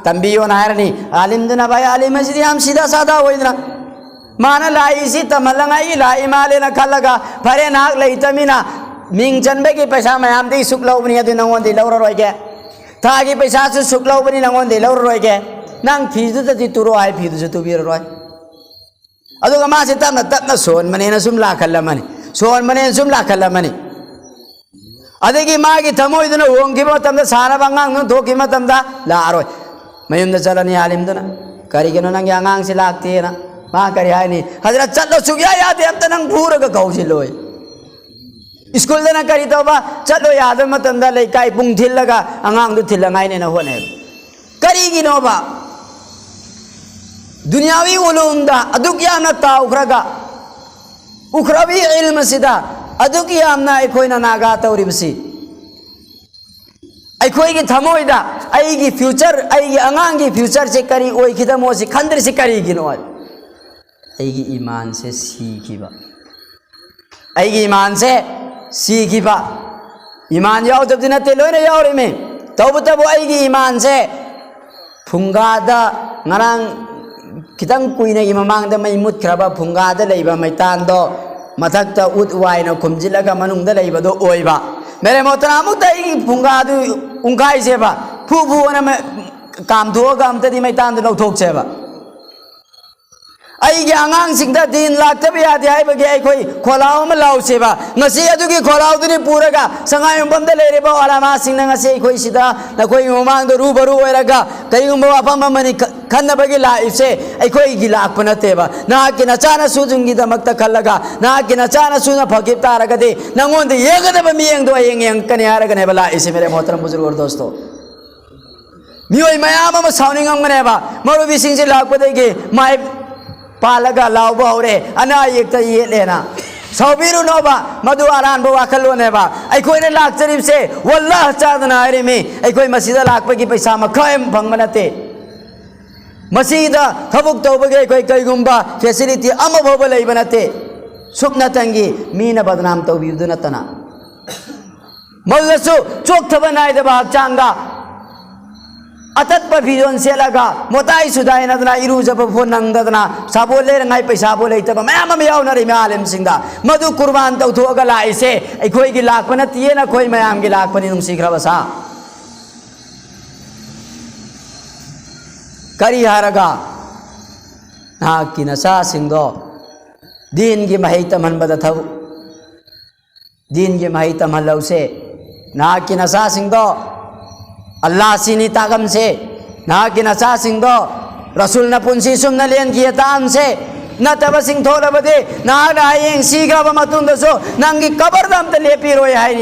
तंबियो नायरनी आलिमदना भाई आलिम मस्जिद हम सीधा सादा होइदना माना लाइसी तमलंगाई लाई माले ना खलगा फरे नाग लेतमिना मिंग चनबे की पैसा मयाम दी सुक लौबनी अदु नंगोंदे लौररोयगे थागी पैसा सु सुक लौबनी नंगोंदे लौररोयगे नंग फीजु तति तुरो आइ फीजु तुबिररोय अदुगा मासे तपना सोन मनेना सुम लाखल्लमनि सोन मनेना सुम लाखल्लमनि अदगी मागी थमोइदुना होंगिबो तमदा सारा बंगांग नु धोकि मतमदा लारोय मयुमदा चलनी आलिमदुना करिगनो नंग यांगांग से लागतेना मा करि हायनी हजरत चलो सुग्या यादे अब तनंग भूरगा कौसिलोय स्कूल देना करी तो बा चलो याद मतंदा लेकाई पुंग थिल्लगा अंगांग दु थिल्लंगाई ने न होने करी गिनो बा दुनियावी उलूमदा अदुक यामना ताउखरगा उखरबी इल्म सिदा अदुक यामना अखोइना नागा तौरिबसी अखोइगी थमोइदा अइगी फ्यूचर अइगी अंगांगी फ्यूचर से करी ओइखिदमो से खंद्र से करी गिनो अइगी ईमान से सीखिबा अइगी ईमान से सीखिबा ईमान याव जब दिनते लोइने यावरे में तब तब अइगी ईमान से फुंगादा ngarang kitang kuina imamangda may mutkraba phungada leiba maitando mathakta ut waina khumjilaga manungda leiba do oiba mere motana mukta I phungadu ungai seba phu phu na kam thoga amta di maitando lauthok seba ai ge angang singda din lakta bi ade ai bage ai khoi kholau ma lau seba ngasi adugi kholau duni puraga sangai umbam da lere ba alama singna ngasi ai khoi sida na khoi umang do ru baru oiraga kai umba apam mani khanna bagi la ise ai khoi gi lak pana teba na ki na chana su jungi da makta khallaga na ki na chana su na phagip taraga de nangon de yega da mi yeng do yeng kani araga ne bala ise mere mohtaram buzurg aur dosto mioi mayam ma sauning am ne ba maru bi sing je lak pa de ge mai पालगा लाउबा होरे अना एकता ये लेना सौबीरु nova मधु आरान बो वाखलो नेबा आई कोई ने लाख चरीब से वल्लाह चादना अरे में आई कोई मसीदा लाख पे की पैसा मखायम भंगनते मसीदा थबुक तौबगे कोई कई गुंबा फैसिलिटी अम भोबल आई बनते सुपना तंगी मीना बदनाम तौबीदु नतना मल्लसु चोक थबनाय दबा चांगा अतत पर भिजोन से लगा मोताई सुदाई नदना इरु जब फोन नंगदना साबो ले रंगाई पैसा बोले तब मैम में याव नरी में आलिम सिंगा मधु कुर्बान तौ थोगा लाइसे आई कोई की लाख पन तिये ना कोई मैम की लाख पनी नुम सीखरा बसा करी हारगा ना की नसा सिंगो दीन की महितम हन बदथव दीन की महितम हलौ से ना की नसा सिंगो अल्लाह सिनी तागम से ना कि नसा सिंह दो रसूल न पुंसी सुम न लेन किया ताम से न तब सिंह थोड़ा बदे ना रायें सीखा बमतुन दसो नंगी कबर दम ते लेपी रोय है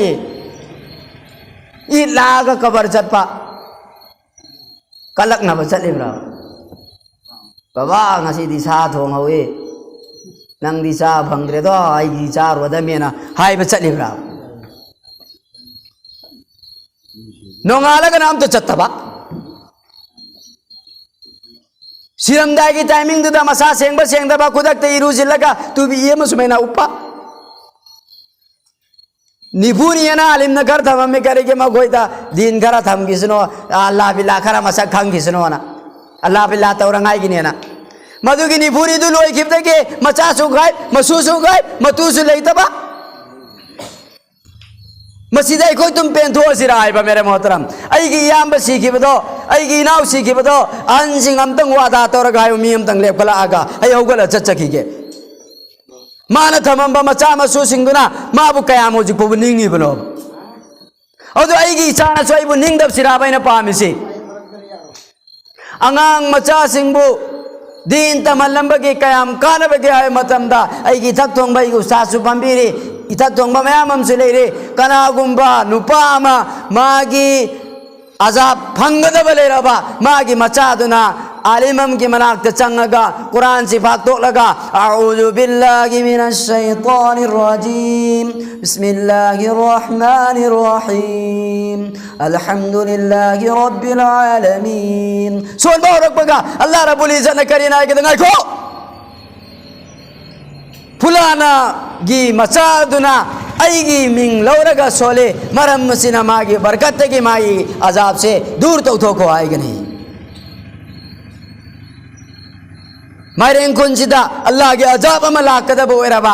ये लाग कबर चटपा कलक न बचले ब्रा बाबा ngasi दिशा थोंग हवे नंग दिशा भंगरे दो आई दिशा रोदा मेना हाय बचले ब्रा नोंगालग नाम तो चत्तबा सिरमदाय की टाइमिंग दुदा मसा सेंगबा सेंगदबा खुदक इरु जिल्लगा तु भी ये मसमेना उपा निपुनियना आलिम नगर थम में करे के मगोइदा दिन खरा थम गिसनो अल्लाह बिल्ला खरा मसा खंग गिसनो ना अल्लाह बिल्ला तौरंगाई गिनेना मधु की निपुनी दु लोई खिबदे के मचा सुगाय मसु सुगाय मतु सु लेतबा मसीदा कोई तुम पेंथो सिरा है मेरे मोहतरम अगी याम सीखिबदो अगी नाव सीखिबदो अनसिंग अमतंग वादा तौरगा हायो मी अमतंग लेपला आगा अय होगल चचखिगे माना थमंबा मचा मसु सिंगुना माबु कयाम होजि पु निंगी बनो अदो अगी चाना सोइबु निंगदब सिरा बैना पामिसि अंगांग मचा सिंगबु दिन तमलंबगे कयाम कानबगे हाय मतमदा अगी थक थोंगबाई गु सासु पंबीरी इता तोंगबा मैम से लेरे कनागुंबा नुपामा मागी अजाब फंगदब लेरबा मागी मचादुना आलिमम की मनाक चंगगा कुरान से फातोलगा अऊज़ु बिल्लाहि मिनश शैतानिर रजीम बिस्मिल्लाहिर रहमानिर रहीम अल्हम्दुलिल्लाहि रब्बिल आलमीन सोन बारक बगा अल्लाह रब्बुल इज्जत ने करीना के दंगाई को फुलाना गी मचादुना अईगी मिंग लौरगा सोले मरम मसीना मागी बरकत की मागी अजाब से दूर तो थोको आएगा नहीं मारे कुंजिदा अल्लाह के अजाब अमला कदब वेरबा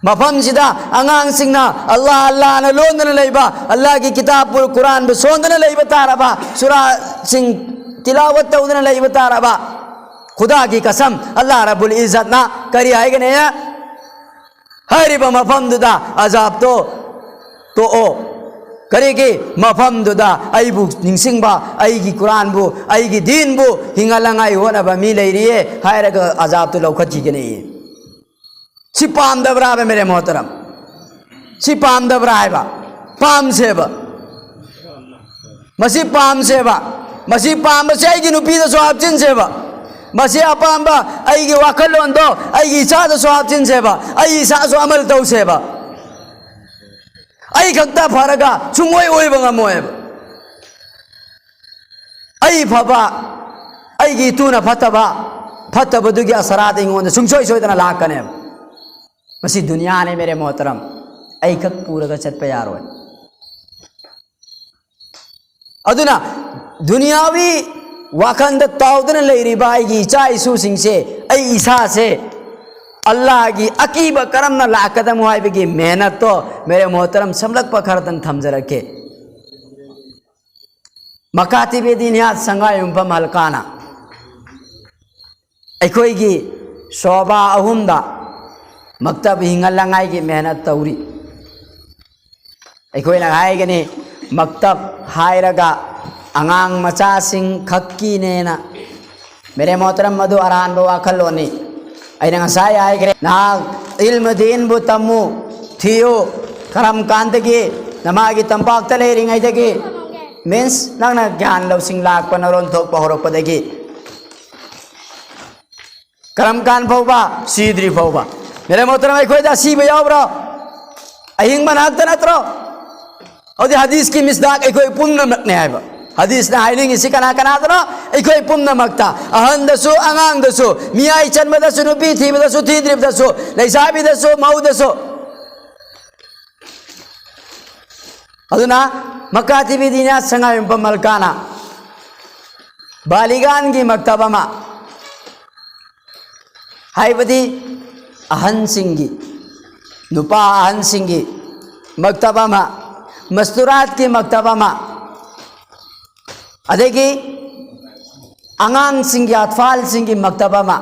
मफम सिदा अंगांग सिंगना अल्लाह अल्लाह न लोंदन लेबा अल्लाह की किताब कुरान बे सोंदन लेबा तारबा सूरा सिंग तिलावत तौदन लेबा तारबा खुदा की कसम अल्लाह रब्बुल इज्जत ना करी आएगा नहीं हरिब मफम दुदा अजाब तो ओ करेगे मफम दुदा अईबु निंगसिंगबा अईगी कुरान बु अईगी दीन बु हिंगालंगाई होनबा मी लेरिए हायरगा अजाब तो लौखत की नहीं सिपाम दबरा मेरे मोहतरम सी पामदब्रा हाइबा पामसेबा मसी पामसेबा मसी पामबसे आइगी नुपीदसु हापचिनसेबा मसी अपामबा आइगी वाखलोंदो आइगी इचादसु हापचिनसेबा आई इचासु अमल तौसेबा आई खक्ता फरगा सुंगोय ओइबा ngमोयबा आई फबा आइगी तुना फतबा फतबदुगी असरात इंगोंद सुंगसोय सोयदना लाकने मसी दुनिया ने मेरे मोहतरम आई खक पूरगा चटपे यारोय अदुना दुनियावी वाखंद ताउदन लेरिबा आइगी इचा इसु सिंगसे आई इसा से अल्लाह की अकीब करम न लाकदम हाइबगी मेहनत तो मेरे मोहतरम समलक पखरतन थमजरके मकातिबे दिनियात संगायुंपम हलकाना अखोईगी शोभा अहुमदा मक्तब हिंगलंगाई की मेहनत तौरी अखोईना हाइगनी मक्तब हायरगा अंगांग मचा सिंह खक्की नेना मेरे मोहतरम मधु अरान बो वाखलोनी अइना ngसाय हाइगरे ना इल्म दीन बु तम्मु थियो करम कांतगी नमागी तंपाक तले रिंगाइदगी मीन्स नंगना ज्ञान लौसिंग लाख पनरोन थोक पहरोपदगी करम कान फौबा सीद्री फौबा मेरे मोहतरम अखोइदा सीबे यावब्रो अहिंग मनाक्ता नत्रो औदि हदीस की मिसदाक अखोइ पुन्नमकने हाइबा हदीस ना हाइनिंग इसी कना कनादनो अखोइ पुन्नमकता अहंदसु अंगांगदसु मियाई चन्मदसु नुपी थीबदसु थीद्रिबदसु लैसाबिदसु मौदसु अदुना मकातिबी दिना संगायुंपम मलकाना बालिगान की मक्तबमा हाइबदी अहन सिंगी नुपा अहन सिंगी मक्तबमा मस्तूरात की मक्तबमा अदेगी अंगांग सिंगी अतफाल सिंगी मक्तबमा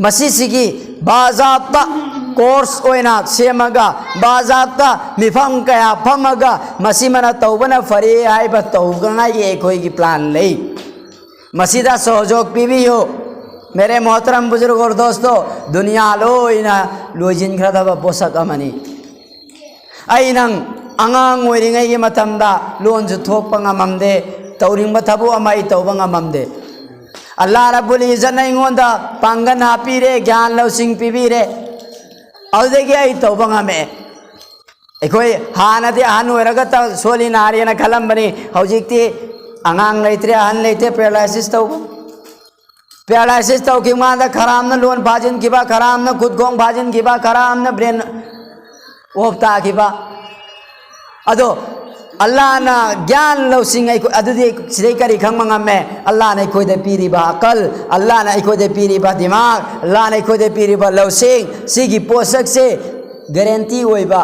मसी सिंगी बाजाब्ता कोर्स ओइना सेमगा बाजाब्ता मिफम कया फमगा मसी मना तौबना फरे हाइबा तौगनाई एकोई की प्लान लई मसीदा सहयोग पीबियो मेरे मोहतरम बुजुर्ग और दोस्तों दुनिया लोइना लोजिन खरदबा पोसक अमनी अइनंग अंगांग ओइरिंगै गी मतमदा लोन जु थोकपा ngamamde तौरिंगबा थबु अमाई तौबा ngamamde अल्लाह रब्बुल इज्जत ने इंगोंदा पांगन हापीरे ज्ञान लौसिंग पीबीरे औदेगी आई तौबा ngame एकोई हानदे हान ओइरगा त सोली नारियना खलंबनी हौजिकती अंगांग लेत्रे हान लेते पैरालिसिस तौबा पैरालिसिस तौ कि मादा खराम न लोन भाजन किबा खराम न खुदगोंग भाजन किबा खराम न ब्रेन ओपता किबा अदो अल्लाह ना ज्ञान लौसिंग आई अदुदि सिदे करी खंगमंगा में अल्लाह ने कोई दे पीरीबा अकल अल्लाह ने कोई दे पीरीबा दिमाग अल्लाह ने कोई दे पीरीबा लौसिंग सिगी पोषक से गारंटी होइबा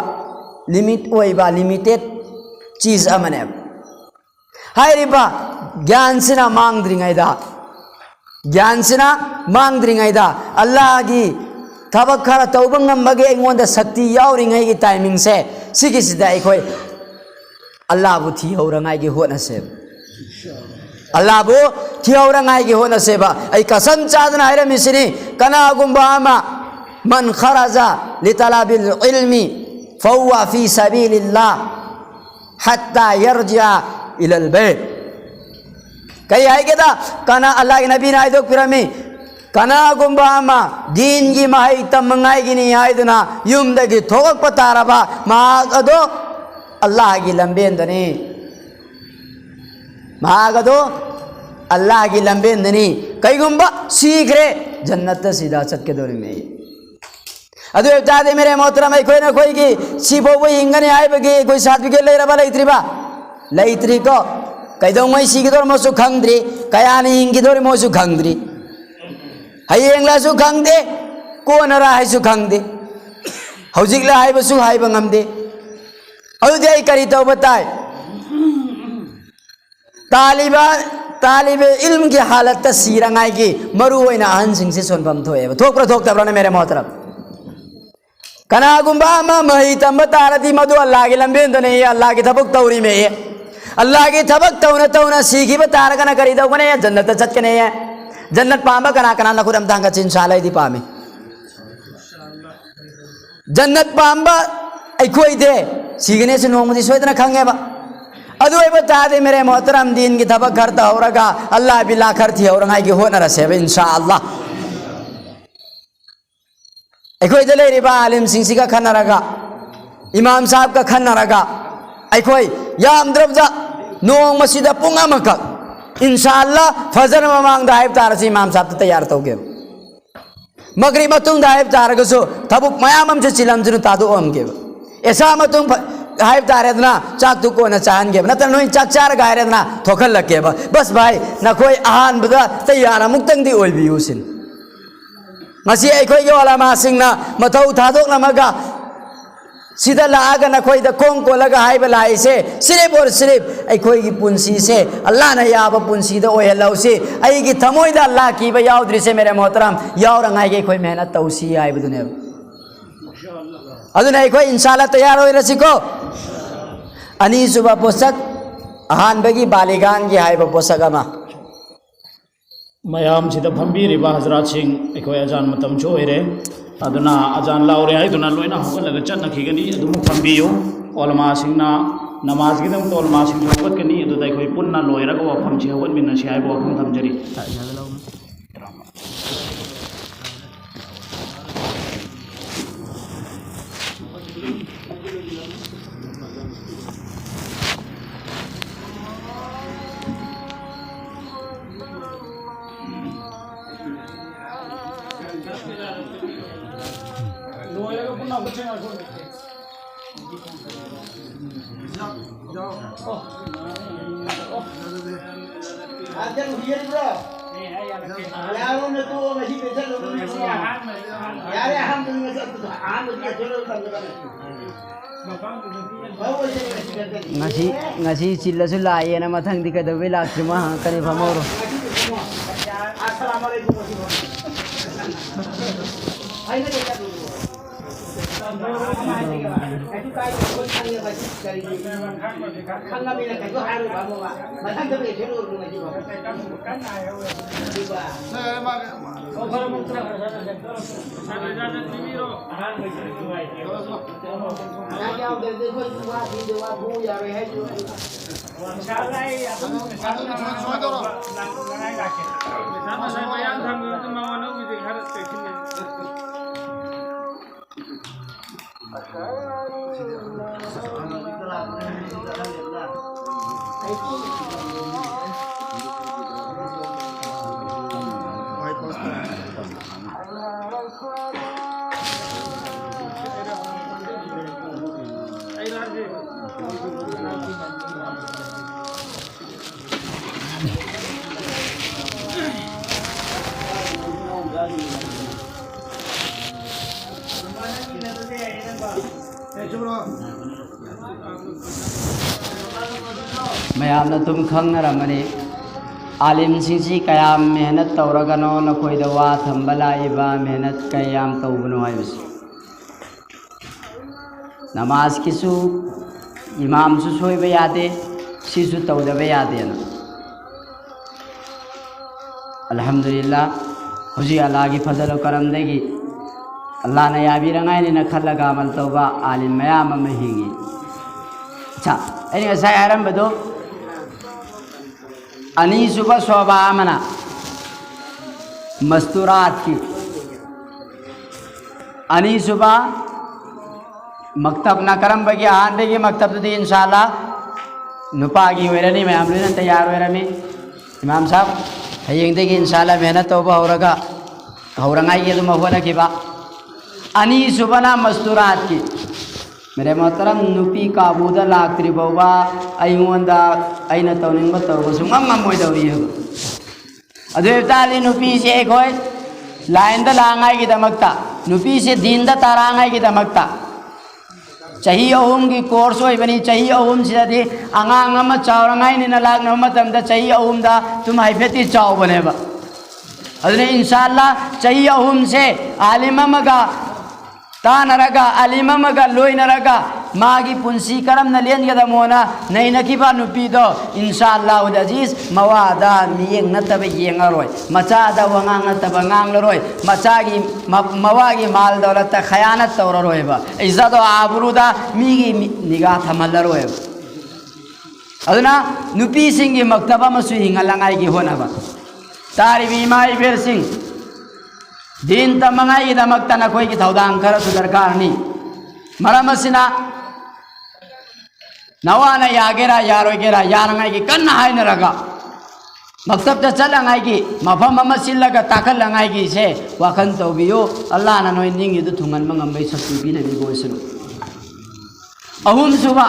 लिमिट होइबा लिमिटेड चीज अमने हाइरिबा ज्ञान सिना मांगद्रिंगाइदा ज्ञान सिना मांगद्रिंगाइदा अल्लाह की थबक खरा तौबा ngambage इंगोंदा शक्ति यावरिंgai की टाइमिंग से सिगी सिदा अखोई अल्लाह बु थिहौरंगाई की होनसे अल्लाह बु थिहौरंगाई की होनसे बा आई कसम चादना हाइरा मिसरी कनागुंबा अमा मन खरजा लितलाबिल इल्मी फहुवा फी सबीलिल्लाह हत्ता यरजिआ इलल बैत कई है केदा कना अल्लाह के नबी नाइदो पिरमी कना गुंबा अमा दीन की माही तमंगाई की नहीं आइदना युमदगी थोक पतारबा मागदो अल्लाह की लंबेंदनी मागदो अल्लाह की लंबेंदनी कई गुंबा सीख रे जन्नत सीधा चट के दौरे में अदु जादे मेरे मोहतरम कोई ना कोई की सिबो वो हिंगने आए बगे कोई सर्टिफिकेट ले रबा लैत्री को कईदों मैं सीखदोर मोसु खंगद्री कयानी हिंगिदोर मोसु खंगद्री हयेंगलासु खंगदे कोनरा हाइसु खंगदे हौजिकला हाइबसु हाइबा ngamde अदुदि आई करी तो बताए तालिबे इल्म की हालत सीरंगाई की मरु होइना अहन सिंह से सोनफम थोए थोकप्रा थोकतब्रा मेरे मोहतरम कनागुंबा मही तंब तारदी मधु अल्लाह की लंबेंदने अल्लाह की थबक तौरी में अल्लाह की थबक तौना तौना सीखी तार कना करी दौने जन्नत चटकने जन्नत पामा कना कना नखुरम तांगा चिंसाला दी पामे जन्नत पांबा अखोई दे सिगने से नोमदी सोदना खंगेबा अदु तादे मेरे मोहतरम दीन की थबक करता होरगा अल्लाह बिला करती होरंगाई की होनर से इंशाअल्लाह अखोई दे लेरिबा आलिम सिंसी का खनरगा इमाम साहब का खनरगा अखोई याम द्रबदा नोंग मसीदा पुंग अमक इंशाअल्लाह फजर ममांग दाइब तारसी इमाम साहब तैयार तौगे मगरिब मतुंग दाइब तारगसो थबुक मयामम से चिलमजनु तादु ओमगे ऐसा मतुंग हाइब तारेदना चाक तु को न चाहनगे नतर नोई चाक चार गायरेदना थोखल लगे बस भाई न कोई आहान बदा तैयार मुक्तंग दी ओइबियुसिन मसी अखोई के वाला मासिंगना मथौ थादोकनमगा सिदा लागा नखोई द कोंग कोलगा हाइब लाइसे सिर्फ और सिर्फ अखोई की पुंसी से अल्लाह ने याब पुंसी द ओहलौसी आई की थमोई द अल्लाह की बा याउद्रि से मेरे मोहतरम याउरंगाई के कोई मेहनत तौसी आइब दुने अदुना अखोई इंशाअल्लाह तैयार होई रसिको अनि सुबह पोसक अहान बगी बालिगान की हाइब पोसक अमा मयाम सिदा फंबीरिबा हजरत सिंह अखोई अजान मतम चोइरे अदुना अजान लाउरे हाइदुना लोइना होगलगा चन्नखिगनी अदुम फंबियो ओलमा सिंहना नमाज गिदम तोलमा सिंह होगतकनी अदुदा अखोई पुन्ना लोइरगा वफम सि होगतमिनसि हाइबो वफम थमजरी ngasi चिल्लसु लाए ना मथंग दिखे दबे लाक्रिमा कने भमोरो मयामना तुम खंगरमने आलिम सिंसी कयाम मेहनत तौरगनो नखोई दवा थंबलाइबा मेहनत कयाम तौबनो आइबस नमाज किसु इमाम सु सोइबे यादे सिसु तौदबे यादे न अल्हम्दुलिल्लाह हुजी अल्लाह की फजल और करम देगी अल्लाह ने याबी रंगाई ने खलगा अमल तौबा आलिम मयाम में हिगी अच्छा एनी साय आरम बदो अनि सुबह शोभा मना मस्तूरात की अनि सुबह मकतब ना करम बगी आन देगी मकतब तो दी इंशाल्लाह नुपागी वेरनी मैं हमने तैयार वेरनी इमाम साहब हयेंग देगी इंशाल्लाह मेहनत तौबा होरगा होरंगाई ये तो महुआ की बा अनि सुबह ना मस्तूरात की मेरे मोहतरम नुपी काबूदा लाक्त्री बौबा अयोंदा अइना तौनिंग तौबसु ngam-ngam-moidori अदु ताली नुपी से एक होय लाइन दा लांगाई की दमकता नुपी से दीन दा तारांगाई की दमकता चाही अहुम की कोर्स होय बनी चाही अहुम सिदादी अंगांग अमा चावरंगाई निना लागना मतमदा चाही अहुम दा तुम हाइफेती चाव बनेबा अदने इंशाअल्लाह चाही अहुम से आलिम मगा तानरगा अलिम मगा लोई नरगा मागी पुंसी करम न लेन गदा मोना नहीं नकीबा नुपीदो इंशाअल्लाह अजीज मवादा मियेंग नतबे येंगरोय मचादा वंगांग नतबा ngangloroy मचागी मवागी माल दौलत खयानत तौररोयबा इज्जत आबरूदा मिगी निगाह थमलरोय अदुना नुपी सिंगी मक्तबा मसु हिंगलंगाई की होनाबा तारिबी माई बेर सिंह दिन तमंगाई दमकता न कोई की थौदांग खर सुदरकार नी मरमसिना नवाना यागेरा यारोगेरा यारंगाई की कन्ना हाय न रगा मकतब त चलंगाई की मफम मम सिल्लगा ताकलंगाई की से वाखन तौबियो अल्लाह न नोय निंग युद थुंगन मंगम बै सत्तु बि नबी गोसनु अहुम सुबा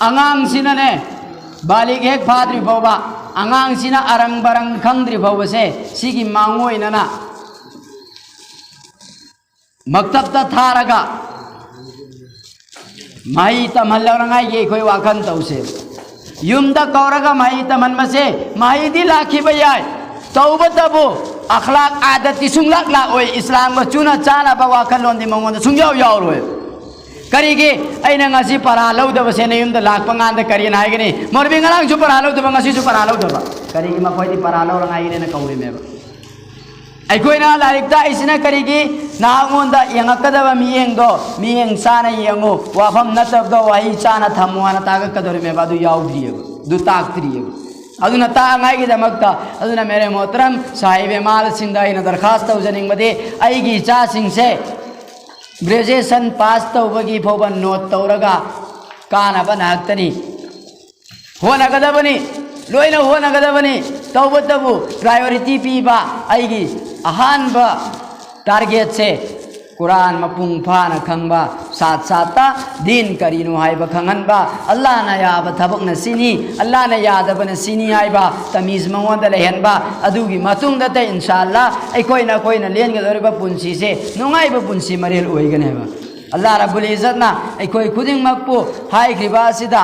अंगांग सिनने बालिग एक फाद्रि फौबा अंगांग सिना अरंग बरंग खंद्रि फौबसे सिगी मांगोय नना मकतब त थारगा माई तमहल्लरंगाई के कोई वाखन तौसे युमदा कौरगा माई तमन मसे माई दी लाखी बयाय तौबतबो अखलाक आदत सुंगलाक ला ओय इस्लाम को चुना चाना बा वाखन लोंदी मंगोंद सुंग्याव यावरोय करीगे अइना ngasi para लौदबसे ने युमदा लाख पंगान द करियन हायगनी मोरबी ngरांग सु para लौदब ngasi सु para लौदब करीगे मा खोइदी para लौरंगाई ने कौरि मेबा अखोना लाइकता इसना करीगी नागोंदा यंगकदब मियेंगदो मियेंग साना यंगो वाफम नतबदो वाही चाना थमुआना तागकदोरि में बादु याउद्रियब दु ताक्त्रियब अदुना तांगाई की दमकता अदुना मेरे मोहतरम साहिब माल सिंह इन दरखास्त तौजनिंग मदे आईगी चा सिंह से ग्रेजुएशन पास तौबगी फोबन नोट तौरगा कानाबन हक्तनी होनगदबनी लोइना होनगदबनी तौबतबु प्रायोरिटी पीबा आईगी अहानबा टारगेट से कुरान मपुंग फाना खंगबा साथ साथा दिन करीनु हाइबा खंगनबा अल्लाह ना याबा थबक न सिनी अल्लाह ना यादबन सिनी हाइबा तमीज मंगोंद लेहनबा अदुगी मतुंग दते इंशाअल्लाह कोई ना लेन गदरबा पुंसी से नुंगाइबा पुंसी मरेल ओइगनेबा अल्लाह रब्बुल इज्जत ना कोई खुदिंग मकपु हाई ग्रिबा सिदा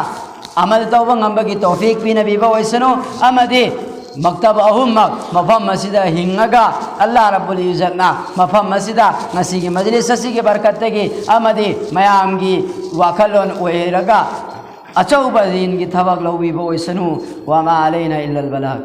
अमल तौबा ngambagi तौफीक पिना बिबा ओइसनो अमदे मकतब अहुम मफम मसीदा हिंगगा अल्लाह रब्बुल इज्जत ना मफम मसीदा ngasi की मजलिस ससी के बरकत की अमदे मयाम की वाखलोन ओइरगा अचौबा दिन की थबक लौबी बो ओइसनु वा मा अलैना इल्ला अल बलाग